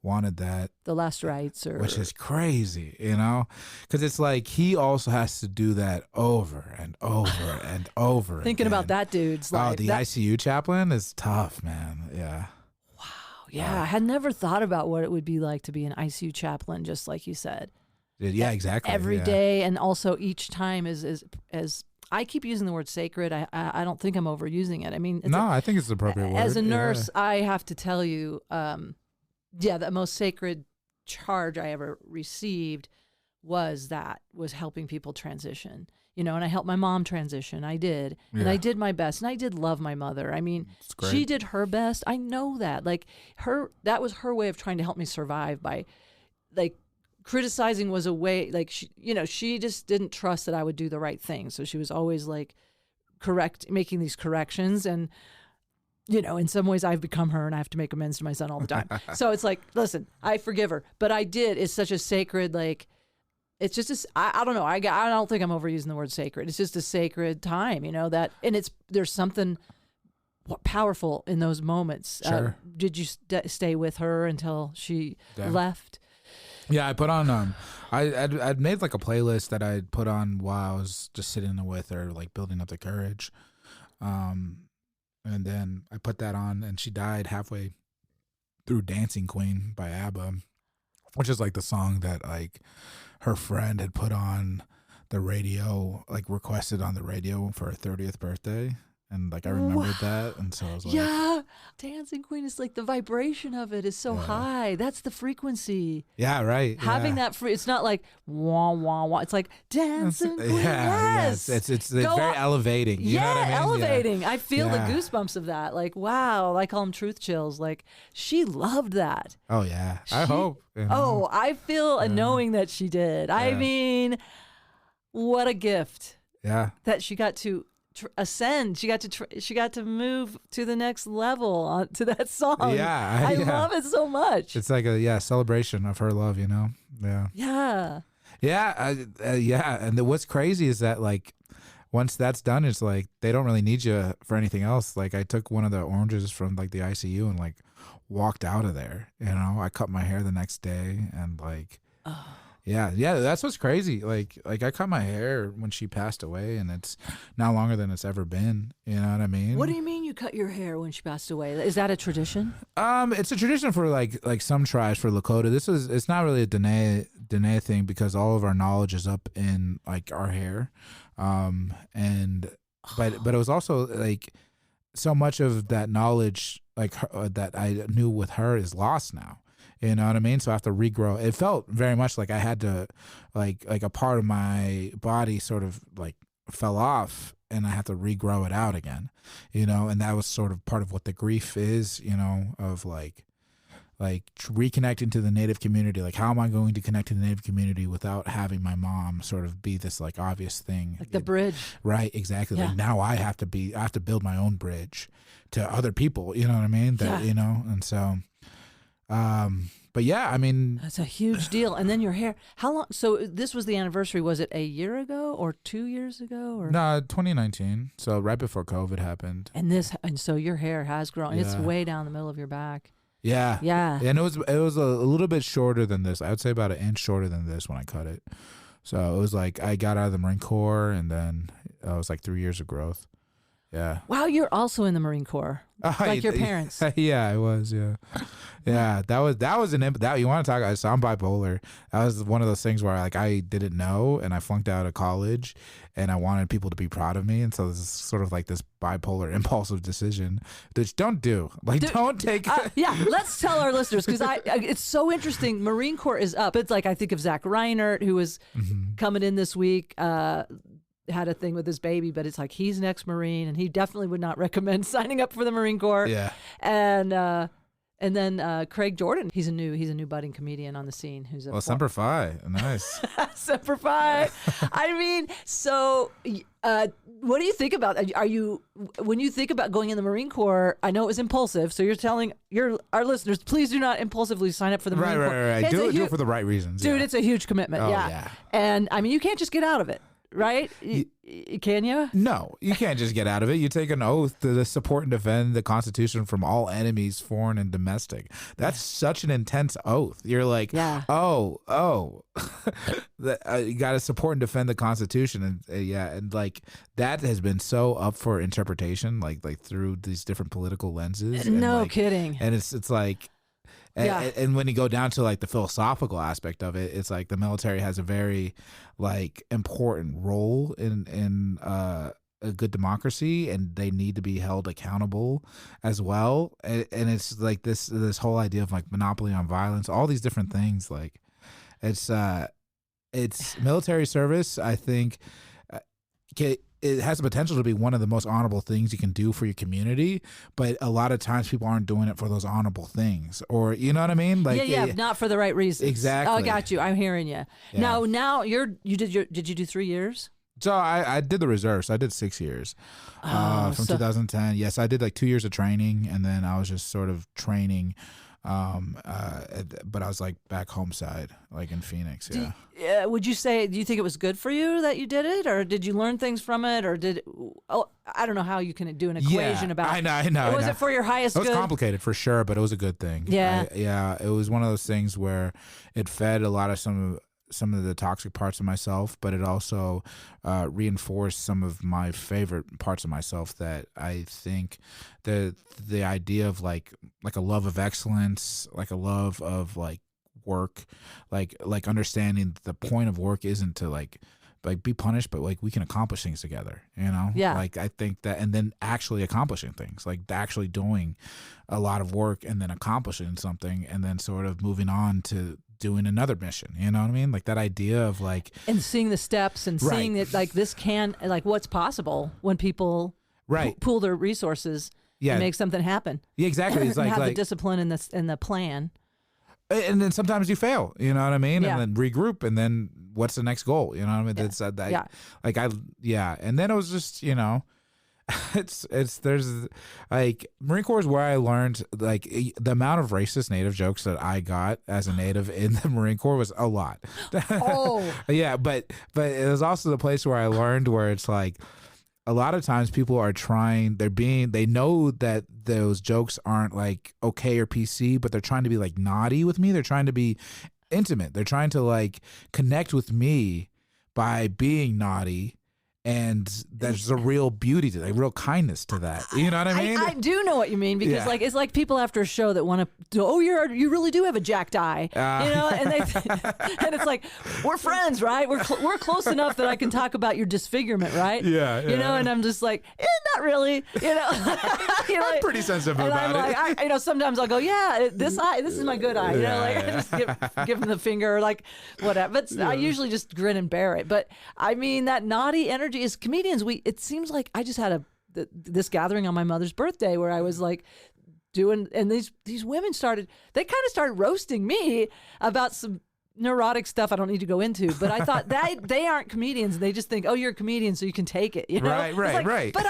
wanted that, the last rites, which is crazy, because it's like he also has to do that over and over and over. Thinking about that dude's life. The ICU chaplain is tough, man. Yeah. Yeah, I had never thought about what it would be like to be an ICU chaplain, just like you said. Yeah, exactly. Every day, and also each time is as I keep using the word sacred. I don't think I'm overusing it. I mean, I think it's the appropriate word. As a nurse, I have to tell you, the most sacred charge I ever received was helping people transition. And I helped my mom transition. I did. Yeah. And I did my best. And I did love my mother. I mean, she did her best. I know that. Like that was her way of trying to help me survive by like criticizing was a way, like she just didn't trust that I would do the right thing. So she was always like making these corrections. And, in some ways I've become her and I have to make amends to my son all the time. So it's like, listen, I forgive her, but I did. It's such a sacred, like, it's just I don't know. I don't think I'm overusing the word sacred. It's just a sacred time, and there's something powerful in those moments. Sure. Did you stay with her until she left? Yeah, I put on. I'd made like a playlist that I'd put on while I was just sitting with her, like building up the courage. And then I put that on, and she died halfway through "Dancing Queen" by ABBA, which is like the song that like her friend had put on the radio, like requested on the radio for her 30th birthday. And like I remembered that, and so I was like, yeah, Dancing Queen is like the vibration of it is so high. That's the frequency. Yeah, right. Having that it's not like wah wah wah. It's like Dancing Queen. Yes. It's very elevating. You know what I mean? Elevating. Yeah. I feel the goosebumps of that. Like, wow, I call them truth chills. Like, she loved that. Oh yeah, I hope. Oh, I feel knowing that she did. Yeah. I mean, what a gift. Yeah. That she got to ascend. She got to move to the next level to that song. I love it so much. It's like a celebration of her love, Yeah. And what's crazy is that like once that's done, it's like they don't really need you for anything else. Like I took one of the oranges from like the ICU and like walked out of there. I cut my hair the next day and like. Yeah, that's what's crazy. Like I cut my hair when she passed away, and it's now longer than it's ever been. You know what I mean? What do you mean you cut your hair when she passed away? Is that a tradition? It's a tradition for like some tribes for Lakota. It's not really a Diné thing because all of our knowledge is up in like our hair, but it was also like so much of that knowledge like that I knew with her is lost now. You know what I mean? So I have to regrow. It felt very much like I had to, like a part of my body sort of like fell off, and I have to regrow it out again. And that was sort of part of what the grief is. Of like reconnecting to the Native community. Like, how am I going to connect to the Native community without having my mom sort of be this like obvious thing? Like the bridge. Right. Exactly. Yeah. Like now I have to build my own bridge to other people. You know what I mean? And so. But yeah, I mean, that's a huge deal. And then your hair, how long? So this was the anniversary. Was it a year ago or 2 years ago? Or? No, 2019. So right before COVID happened. And so your hair has grown. Yeah. It's way down the middle of your back. Yeah. Yeah. And it was a little bit shorter than this. I would say about an inch shorter than this when I cut it. So it was like I got out of the Marine Corps, and then it was like 3 years of growth. Yeah. Wow, you're also in the Marine Corps, like your parents. Yeah, I was. Yeah, yeah. That was that. You want to talk? So I'm bipolar. That was one of those things where like I didn't know, and I flunked out of college, and I wanted people to be proud of me, and so this is sort of like this bipolar impulsive decision, which don't do. Like, don't take. Yeah, let's tell our listeners because it's so interesting. Marine Corps is up. It's like I think of Zach Reinert, who was coming in this week. had a thing with his baby, but it's like he's an ex-Marine, and he definitely would not recommend signing up for the Marine Corps. Yeah. And then Craig Jordan, he's a new budding comedian on the scene. Who's a Semper Fi, nice. Semper Fi. I mean, so what do you think about? When you think about going in the Marine Corps? I know it was impulsive, so you're telling our listeners, please do not impulsively sign up for the Marine Corps. Right. Do it for the right reasons, dude. yeah. It's a huge commitment. Oh, yeah, and I mean, you can't just get out of it. Right? Can you? No, you can't just get out of it. You take an oath to support and defend the Constitution from all enemies, foreign and domestic. That's such an intense oath. You're like, you got to support and defend the Constitution, and like that has been so up for interpretation, like through these different political lenses. No kidding. And it's like. And when you go down to like the philosophical aspect of it, it's like the military has a very like important role in a good democracy, and they need to be held accountable as well. And it's like this whole idea of like monopoly on violence, all these different things. Like it's military service. I think it has the potential to be one of the most honorable things you can do for your community, but a lot of times people aren't doing it for those honorable things, or you know what I mean? Like, not for the right reasons. Exactly. Oh, I got you. I'm hearing you. Yeah. Now did you do 3 years? So I did the reserve. So I did 6 years from 2010. Yes, I did like 2 years of training, and then I was just sort of training. But I was like back home side, like in Phoenix. Yeah. Would you say? Do you think it was good for you that you did it, or did you learn things from it, or I don't know how you can do an equation about. I know. Was it for your highest good? It was complicated for sure, but it was a good thing. Yeah. It was one of those things where it fed a lot of some of the toxic parts of myself, but it also reinforced some of my favorite parts of myself that I think the idea of like a love of excellence, like a love of like work, like understanding the point of work isn't to like be punished, but like we can accomplish things together, you know? Yeah. Like I think that, and then actually accomplishing things, like actually doing a lot of work and then accomplishing something and then sort of moving on to doing another mission, you know what I mean? Like that idea of like, and seeing the steps and seeing that like this can, like what's possible when people pool their resources and make something happen. Yeah, exactly. It's like have the discipline and the plan. And then sometimes you fail, you know what I mean? Yeah. And then regroup, and then what's the next goal? You know what I mean? That's And then it was just, you know, there's like Marine Corps is where I learned like the amount of racist Native jokes that I got as a Native in the Marine Corps was a lot. Oh. Yeah, but it was also the place where I learned where it's like a lot of times people are they know that those jokes aren't like okay or PC, but they're trying to be like naughty with me. They're trying to be intimate. They're trying to like connect with me by being naughty. And there's a real beauty to that, real kindness to that. You know what I mean? I do know what you mean, because like it's like people after a show that want to, you really do have a jacked eye, you know, and and it's like we're friends, right? We're close enough that I can talk about your disfigurement, right? Yeah. You know, and I'm just like, not really, you know. I'm pretty sensitive about it. You know, sometimes I'll go, this is my good eye, you know, like I just give him the finger, or like whatever. But I usually just grin and bear it. But I mean, that naughty energy. As comedians, it seems like I just had this gathering on my mother's birthday where I was like doing, and these women started roasting me about some neurotic stuff I don't need to go into, but I thought that they aren't comedians. They just think, oh, you're a comedian, so you can take it, you know? Right. But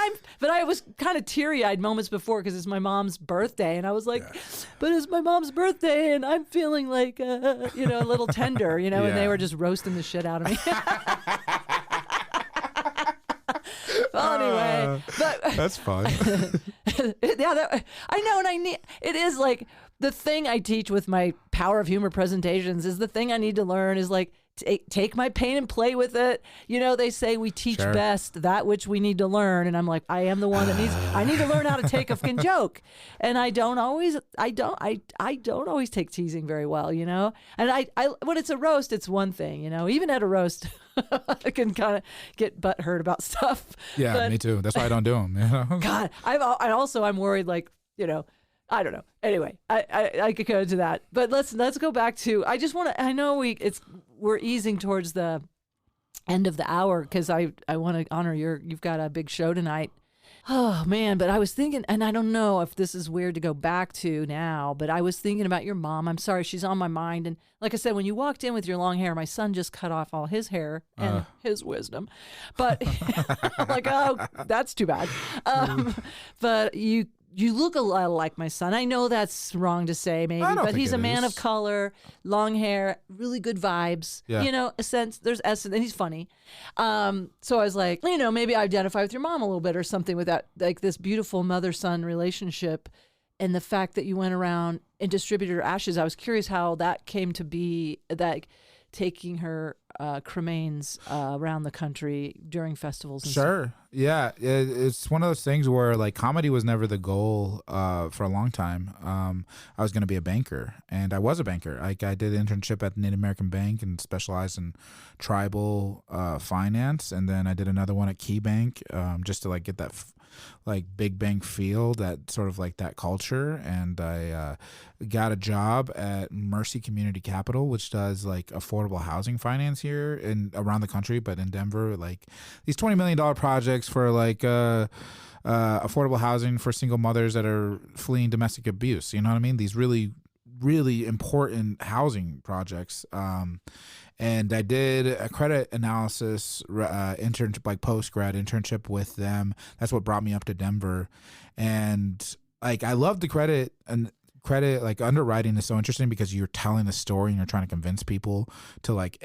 I was kind of teary-eyed moments before because it's my mom's birthday, and I was like, but it's my mom's birthday, and I'm feeling like, a little tender, you know? And they were just roasting the shit out of me. Well, anyway, but that's fun. I know, and it is like the thing I teach with my power of humor presentations is the thing I need to learn is like take my pain and play with it. You know, they say we teach best that which we need to learn, and I'm like, I am the one that I need to learn how to take a fucking joke, and I don't always take teasing very well, you know. And I when it's a roast, it's one thing, you know. Even at a roast, I can kind of get butthurt about stuff. Yeah, but, me too. That's why I don't do them. You know? God, I'm worried, like, you know. I don't know. Anyway, I could go into that, but let's go back to. I just want to. I know we're easing towards the end of the hour because I want to honor you've got a big show tonight. Oh man, but I was thinking, and I don't know if this is weird to go back to now, but I was thinking about your mom. I'm sorry, she's on my mind. And like I said, when you walked in with your long hair, my son just cut off all his hair and his wisdom. But I'm like, oh, that's too bad. But you look a lot like my son. I know that's wrong to say, maybe, but he's a man of color, long hair, really good vibes. Yeah. You know, a sense, there's essence, and he's funny. So I was like, you know, maybe I identify with your mom a little bit or something with that, like this beautiful mother-son relationship, and the fact that you went around and distributed her ashes. I was curious how that came to be, that taking her cremains around the country during festivals and Sure. Yeah. It's one of those things where like comedy was never the goal for a long time. I was going to be a banker, and I was a banker. I did an internship at the Native American Bank and specialized in tribal finance. And then I did another one at Key Bank just to like get that like big bank feel, that sort of like that culture. And I got a job at Mercy Community Capital, which does like affordable housing finance here and around the country, but in Denver, like these $20 million projects for like affordable housing for single mothers that are fleeing domestic abuse. You know what I mean? These really, really important housing projects. And I did a credit analysis internship, like post-grad internship with them. That's what brought me up to Denver. And like I love the credit like underwriting is so interesting because you're telling a story and you're trying to convince people to like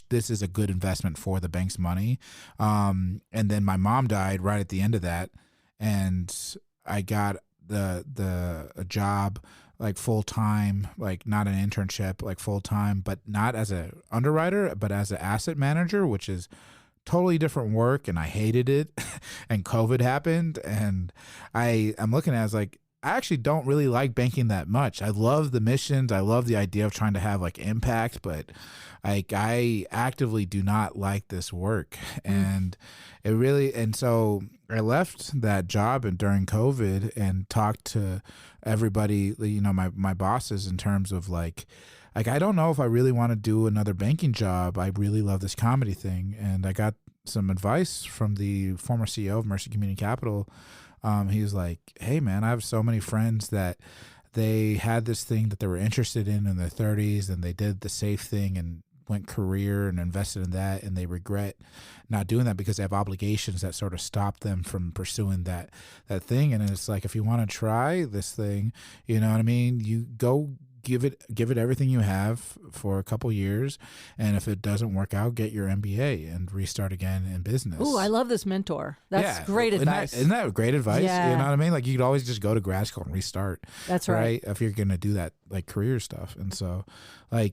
this is a good investment for the bank's money. And then my mom died right at the end of that, and I got a job like full time, like not an internship, like full time, but not as a underwriter, but as an asset manager, which is totally different work, and I hated it. And COVID happened, and I'm looking at it as like, I actually don't really like banking that much. I love the missions. I love the idea of trying to have like impact, but like I actively do not like this work. And so I left that job during COVID and talked to everybody, you know, my bosses, in terms of like I don't know if I really want to do another banking job. I really love this comedy thing. And I got some advice from the former CEO of Mercy Community Capital. He was like, hey man, I have so many friends that they had this thing that they were interested in their 30s, and they did the safe thing and went career and invested in that, and they regret not doing that because they have obligations that sort of stop them from pursuing that thing. And it's like, if you want to try this thing, you know what I mean, you go give it everything you have for a couple years, and if it doesn't work out, get your MBA and restart again in business. Ooh, I love this mentor. That's great advice. Isn't that great advice? Yeah. You know what I mean? Like you could always just go to grad school and restart. That's right. If you're gonna do that like career stuff. And so and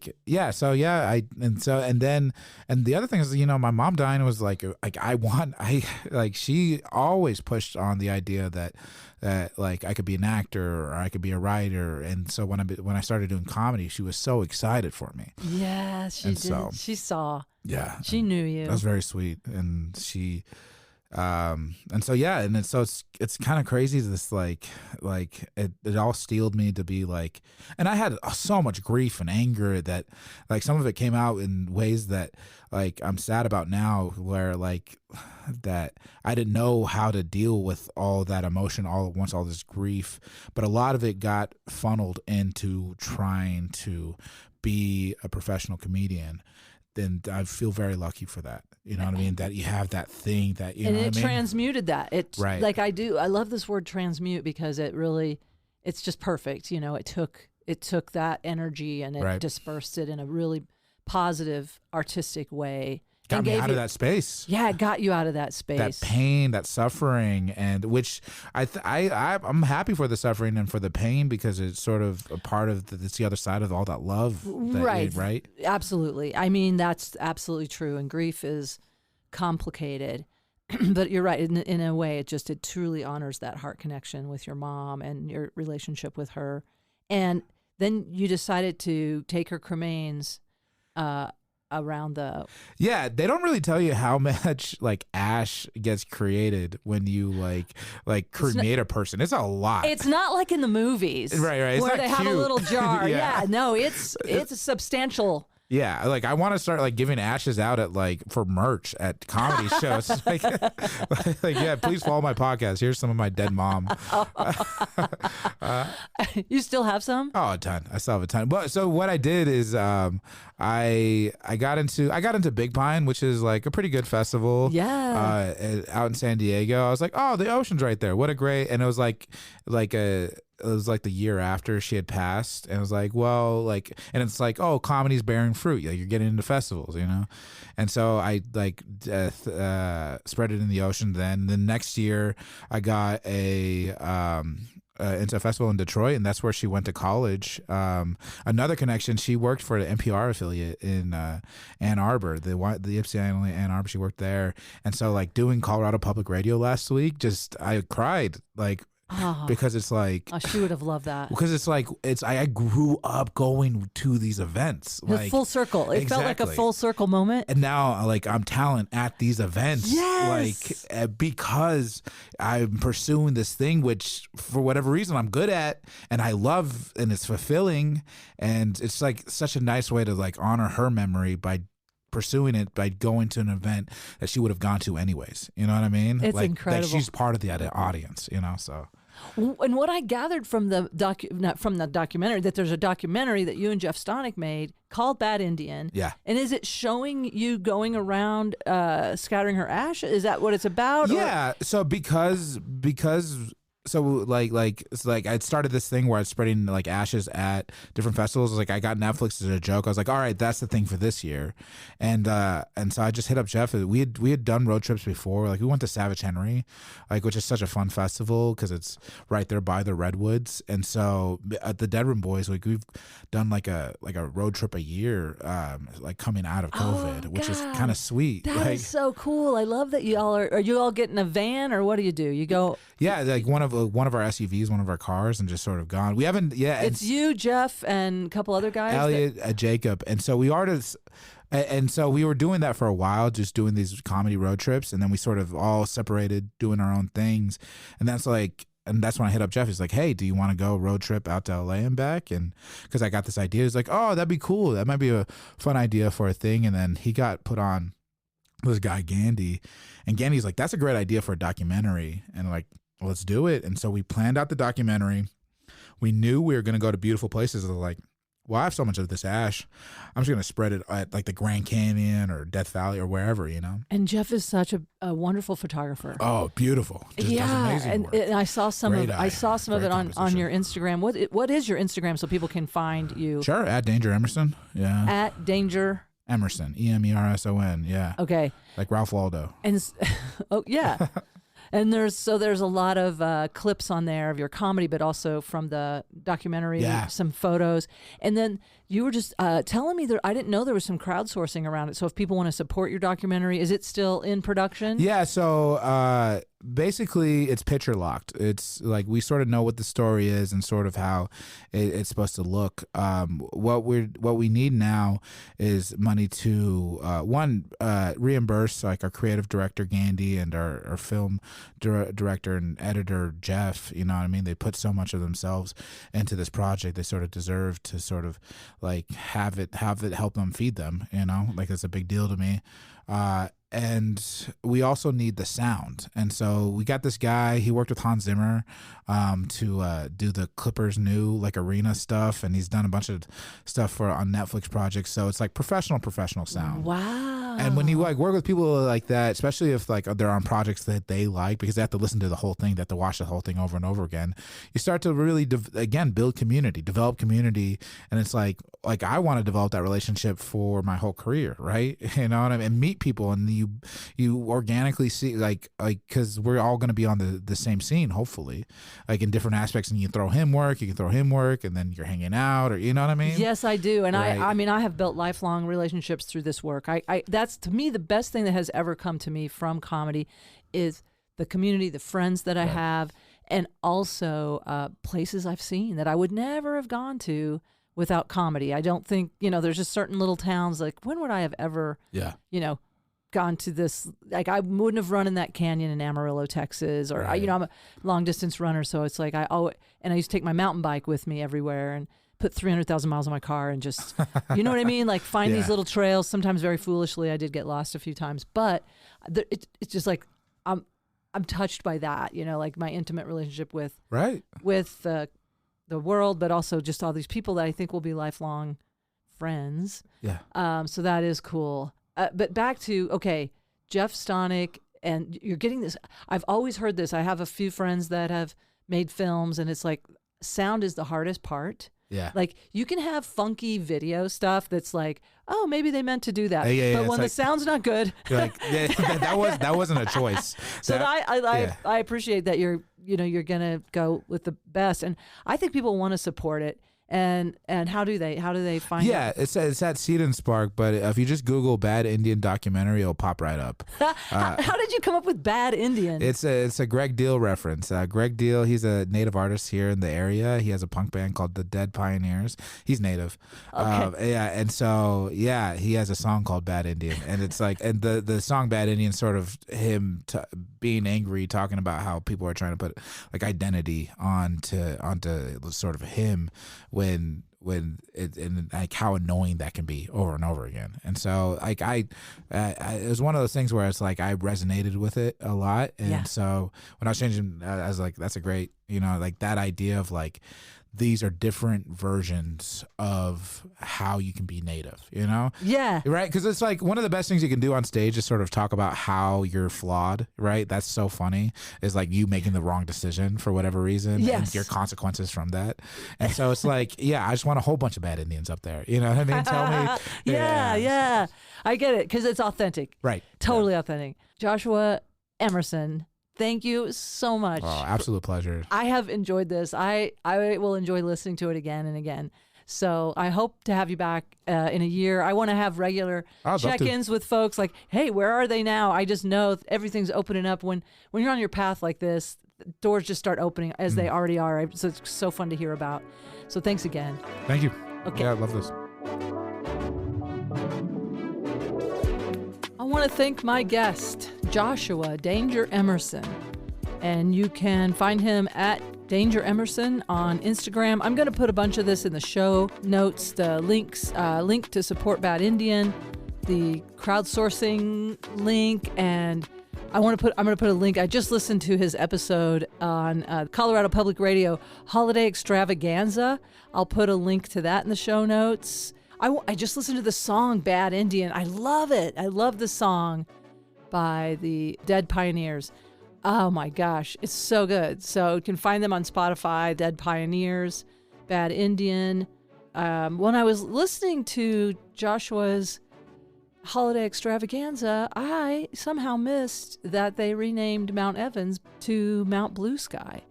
the other thing is, you know, my mom dying was like she always pushed on the idea that like I could be an actor or I could be a writer. And so when I started doing comedy, she was so excited for me. Yeah, she did. So, she saw. Yeah. She knew you. That was very sweet. And she it's kind of crazy, this like it all steeled me to be like, and I had so much grief and anger that like some of it came out in ways that like I'm sad about now, where like that I didn't know how to deal with all that emotion all at once, all this grief, but a lot of it got funneled into trying to be a professional comedian. Then I feel very lucky for that. You know what I mean? That you have that thing that, you know what I mean? And it transmuted that. Right. Like I love this word transmute, because it's just perfect. You know, it took that energy and it dispersed it in a really positive, artistic way. Got me out of that space. Yeah, it got you out of that space. That pain, that suffering, and which I'm happy for the suffering and for the pain, because it's sort of a part of it's the other side of all that love. Right. Absolutely. I mean, that's absolutely true. And grief is complicated, but you're right. In a way, it truly honors that heart connection with your mom and your relationship with her. And then you decided to take her cremains around they don't really tell you how much like ash gets created when you like cremate a person. It's a lot. It's not like in the movies, right? It's where not they cute. have a little jar. Yeah. No, it's a substantial Yeah, like I want to start like giving ashes out at like for merch at comedy shows. like, yeah, please follow my podcast. Here's some of my dead mom. You still have some? Oh, a ton. I still have a ton. But so what I did is I got into Big Pine, which is like a pretty good festival. Yeah. Out in San Diego. I was like, oh, the ocean's right there. What a great. And it was like it was like the year after she had passed, and it was like, well, like, and it's like, oh, comedy's bearing fruit. Like, you're getting into festivals, you know? And so I like spread it in the ocean. Then the next year I got into a festival in Detroit, and that's where she went to college. Another connection, she worked for the NPR affiliate in Ann Arbor, the Ypsilanti Ann Arbor. She worked there. And so like doing Colorado Public Radio last week, I cried like, because it's like she would have loved that. Because it's like I grew up going to these events, like full circle. It felt like a full circle moment. And now like I'm talent at these events, yes, like because I'm pursuing this thing which for whatever reason I'm good at and I love and it's fulfilling, and it's like such a nice way to like honor her memory by pursuing it by going to an event that she would have gone to anyways. You know what I mean? It's like, incredible. That she's part of the audience, you know, so. And what I gathered from the documentary, that there's a documentary that you and Jeff Stonick made called Bad Indian. Yeah. And is it showing you going around scattering her ashes? Is that what it's about? Yeah. Or? So because so like I'd started this thing where I was spreading like ashes at different festivals. Like I got Netflix as a joke. I was like, all right, that's the thing for this year. And so I just hit up Jeff. We had done road trips before. Like we went to Savage Henry, like, which is such a fun festival because it's right there by the redwoods. And so at the Dead Room Boys, like we've done like a road trip a year, like coming out of COVID, which is kind of sweet. That is so cool. I love that you all are you all getting a van, or what do? You go? Yeah, like one of our SUVs, one of our cars, and just sort of gone. We haven't, yeah. It's you, Jeff, and a couple other guys. Elliot, Jacob, and so we were doing that for a while, just doing these comedy road trips, and then we sort of all separated, doing our own things, and that's when I hit up Jeff. He's like, "Hey, do you want to go road trip out to LA and back?" And because I got this idea, he's like, "Oh, that'd be cool. That might be a fun idea for a thing." And then he got put on this guy Gandhi, and Gandhi's like, "That's a great idea for a documentary," and like, let's do it. And so we planned out the documentary. We knew we were going to go to beautiful places. Like, well, I have so much of this ash, I'm just going to spread it at like the Grand Canyon or Death Valley or wherever, you know. And Jeff is such a wonderful photographer. Oh, beautiful! Just does amazing work. And I saw some of it on your Instagram. What is your Instagram so people can find you? Sure, at Danger Emerson. Yeah. At Danger Emerson, Emerson. Yeah. Okay. Like Ralph Waldo. And oh yeah. And there's a lot of clips on there of your comedy, but also from the documentary, some photos. And then you were just telling me I didn't know there was some crowdsourcing around it. So if people want to support your documentary, is it still in production? Yeah. So basically it's picture locked. It's like we sort of know what the story is and sort of how it's supposed to look. What we need now is money to reimburse like our creative director Gandhi and our film director and editor Jeff. You know what I mean? They put so much of themselves into this project. They sort of deserve to sort of like have it help them feed them. You know, like it's a big deal to me. And we also need the sound. And so we got this guy, he worked with Hans Zimmer to do the Clippers new like arena stuff. And he's done a bunch of stuff on Netflix projects. So it's like professional sound. Wow. And when you like work with people like that, especially if like they're on projects that they like, because they have to listen to the whole thing, they have to watch the whole thing over and over again, you start to really, develop community. And it's like I want to develop that relationship for my whole career, right? You know what I mean? And meet people, and you organically see like because we're all going to be on the same scene, hopefully, like in different aspects, and you can throw him work, and then you're hanging out, or you know what I mean? Yes, I do. And right. I mean, I have built lifelong relationships through this work. That's to me the best thing that has ever come to me from comedy is the community, the friends that I have, and also places I've seen that I would never have gone to without comedy. I don't think, there's just certain little towns, like when would I have ever, gone to this, like I wouldn't have run in that canyon in Amarillo, Texas, or, I'm a long distance runner. So it's like I used to take my mountain bike with me everywhere and put 300,000 miles on my car and just, you know what I mean? Like find these little trails. Sometimes very foolishly, I did get lost a few times, but it's just like, I'm touched by that, you know, like my intimate relationship with the world, but also just all these people that I think will be lifelong friends. Yeah. So that is cool. But back to, okay, Jeff Stonick, and you're getting this. I've always heard this. I have a few friends that have made films, and it's like sound is the hardest part. Yeah. Like you can have funky video stuff that's like, oh, maybe they meant to do that. But when the sound's not good, like that wasn't a choice. So I appreciate that you're gonna go with the best, and I think people want to support it. And how do they find it? Yeah, it's at Seed and Spark, but if you just Google Bad Indian documentary, it'll pop right up. How did you come up with Bad Indian? It's a Greg Deal reference. Greg Deal, he's a native artist here in the area. He has a punk band called the Dead Pioneers. He's native. Okay. And so he has a song called Bad Indian, and it's like, and the song Bad Indian sort of him being angry, talking about how people are trying to put like identity onto sort of him. When and like how annoying that can be over and over again. And so like it was one of those things where it's like I resonated with it a lot. And so when I was changing, I was like, that's a great, like that idea of like, these are different versions of how you can be native, Yeah. Right? Because it's like one of the best things you can do on stage is sort of talk about how you're flawed, right? That's so funny. Is like you making the wrong decision for whatever reason and your consequences from that. And so it's like, I just want a whole bunch of bad Indians up there. You know what I mean? Tell me. Yeah. I get it because it's authentic. Right. Totally authentic. Joshua Emerson, thank you so much. Oh, absolute pleasure. I have enjoyed this. I will enjoy listening to it again and again. So I hope to have you back in a year. I want to have regular check-ins with folks like, hey, where are they now? I just know everything's opening up. When you're on your path like this, doors just start opening as they already are. So it's so fun to hear about. So thanks again. Thank you. Okay. Yeah, I love this. I want to thank my guest, Joshua Danger Emerson. And you can find him at Danger Emerson on Instagram. I'm going to put a bunch of this in the show notes, the links, link to support Bad Indian, the crowdsourcing link, and I'm going to put a link. I just listened to his episode on Colorado Public Radio Holiday Extravaganza. I'll put a link to that in the show notes. I just listened to the song Bad Indian. I love it. I love the song by the Dead Pioneers. Oh my gosh, it's so good. So you can find them on Spotify, Dead Pioneers, Bad Indian. When I was listening to Joshua's Holiday Extravaganza, I somehow missed that they renamed Mount Evans to Mount Blue Sky.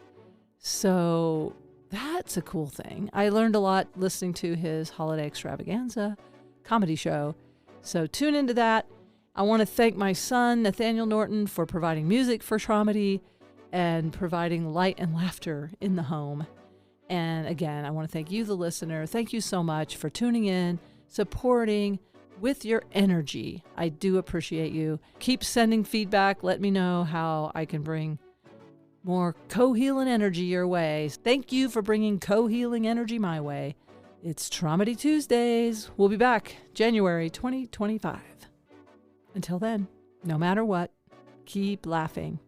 So that's a cool thing. I learned a lot listening to his Holiday Extravaganza comedy show. So tune into that. I want to thank my son, Nathaniel Norton, for providing music for Traumedy and providing light and laughter in the home. And again, I want to thank you, the listener. Thank you so much for tuning in, supporting with your energy. I do appreciate you. Keep sending feedback. Let me know how I can bring more co-healing energy your way. Thank you for bringing co-healing energy my way. It's Traumedy Tuesdays. We'll be back January 2025. Until then, no matter what, keep laughing.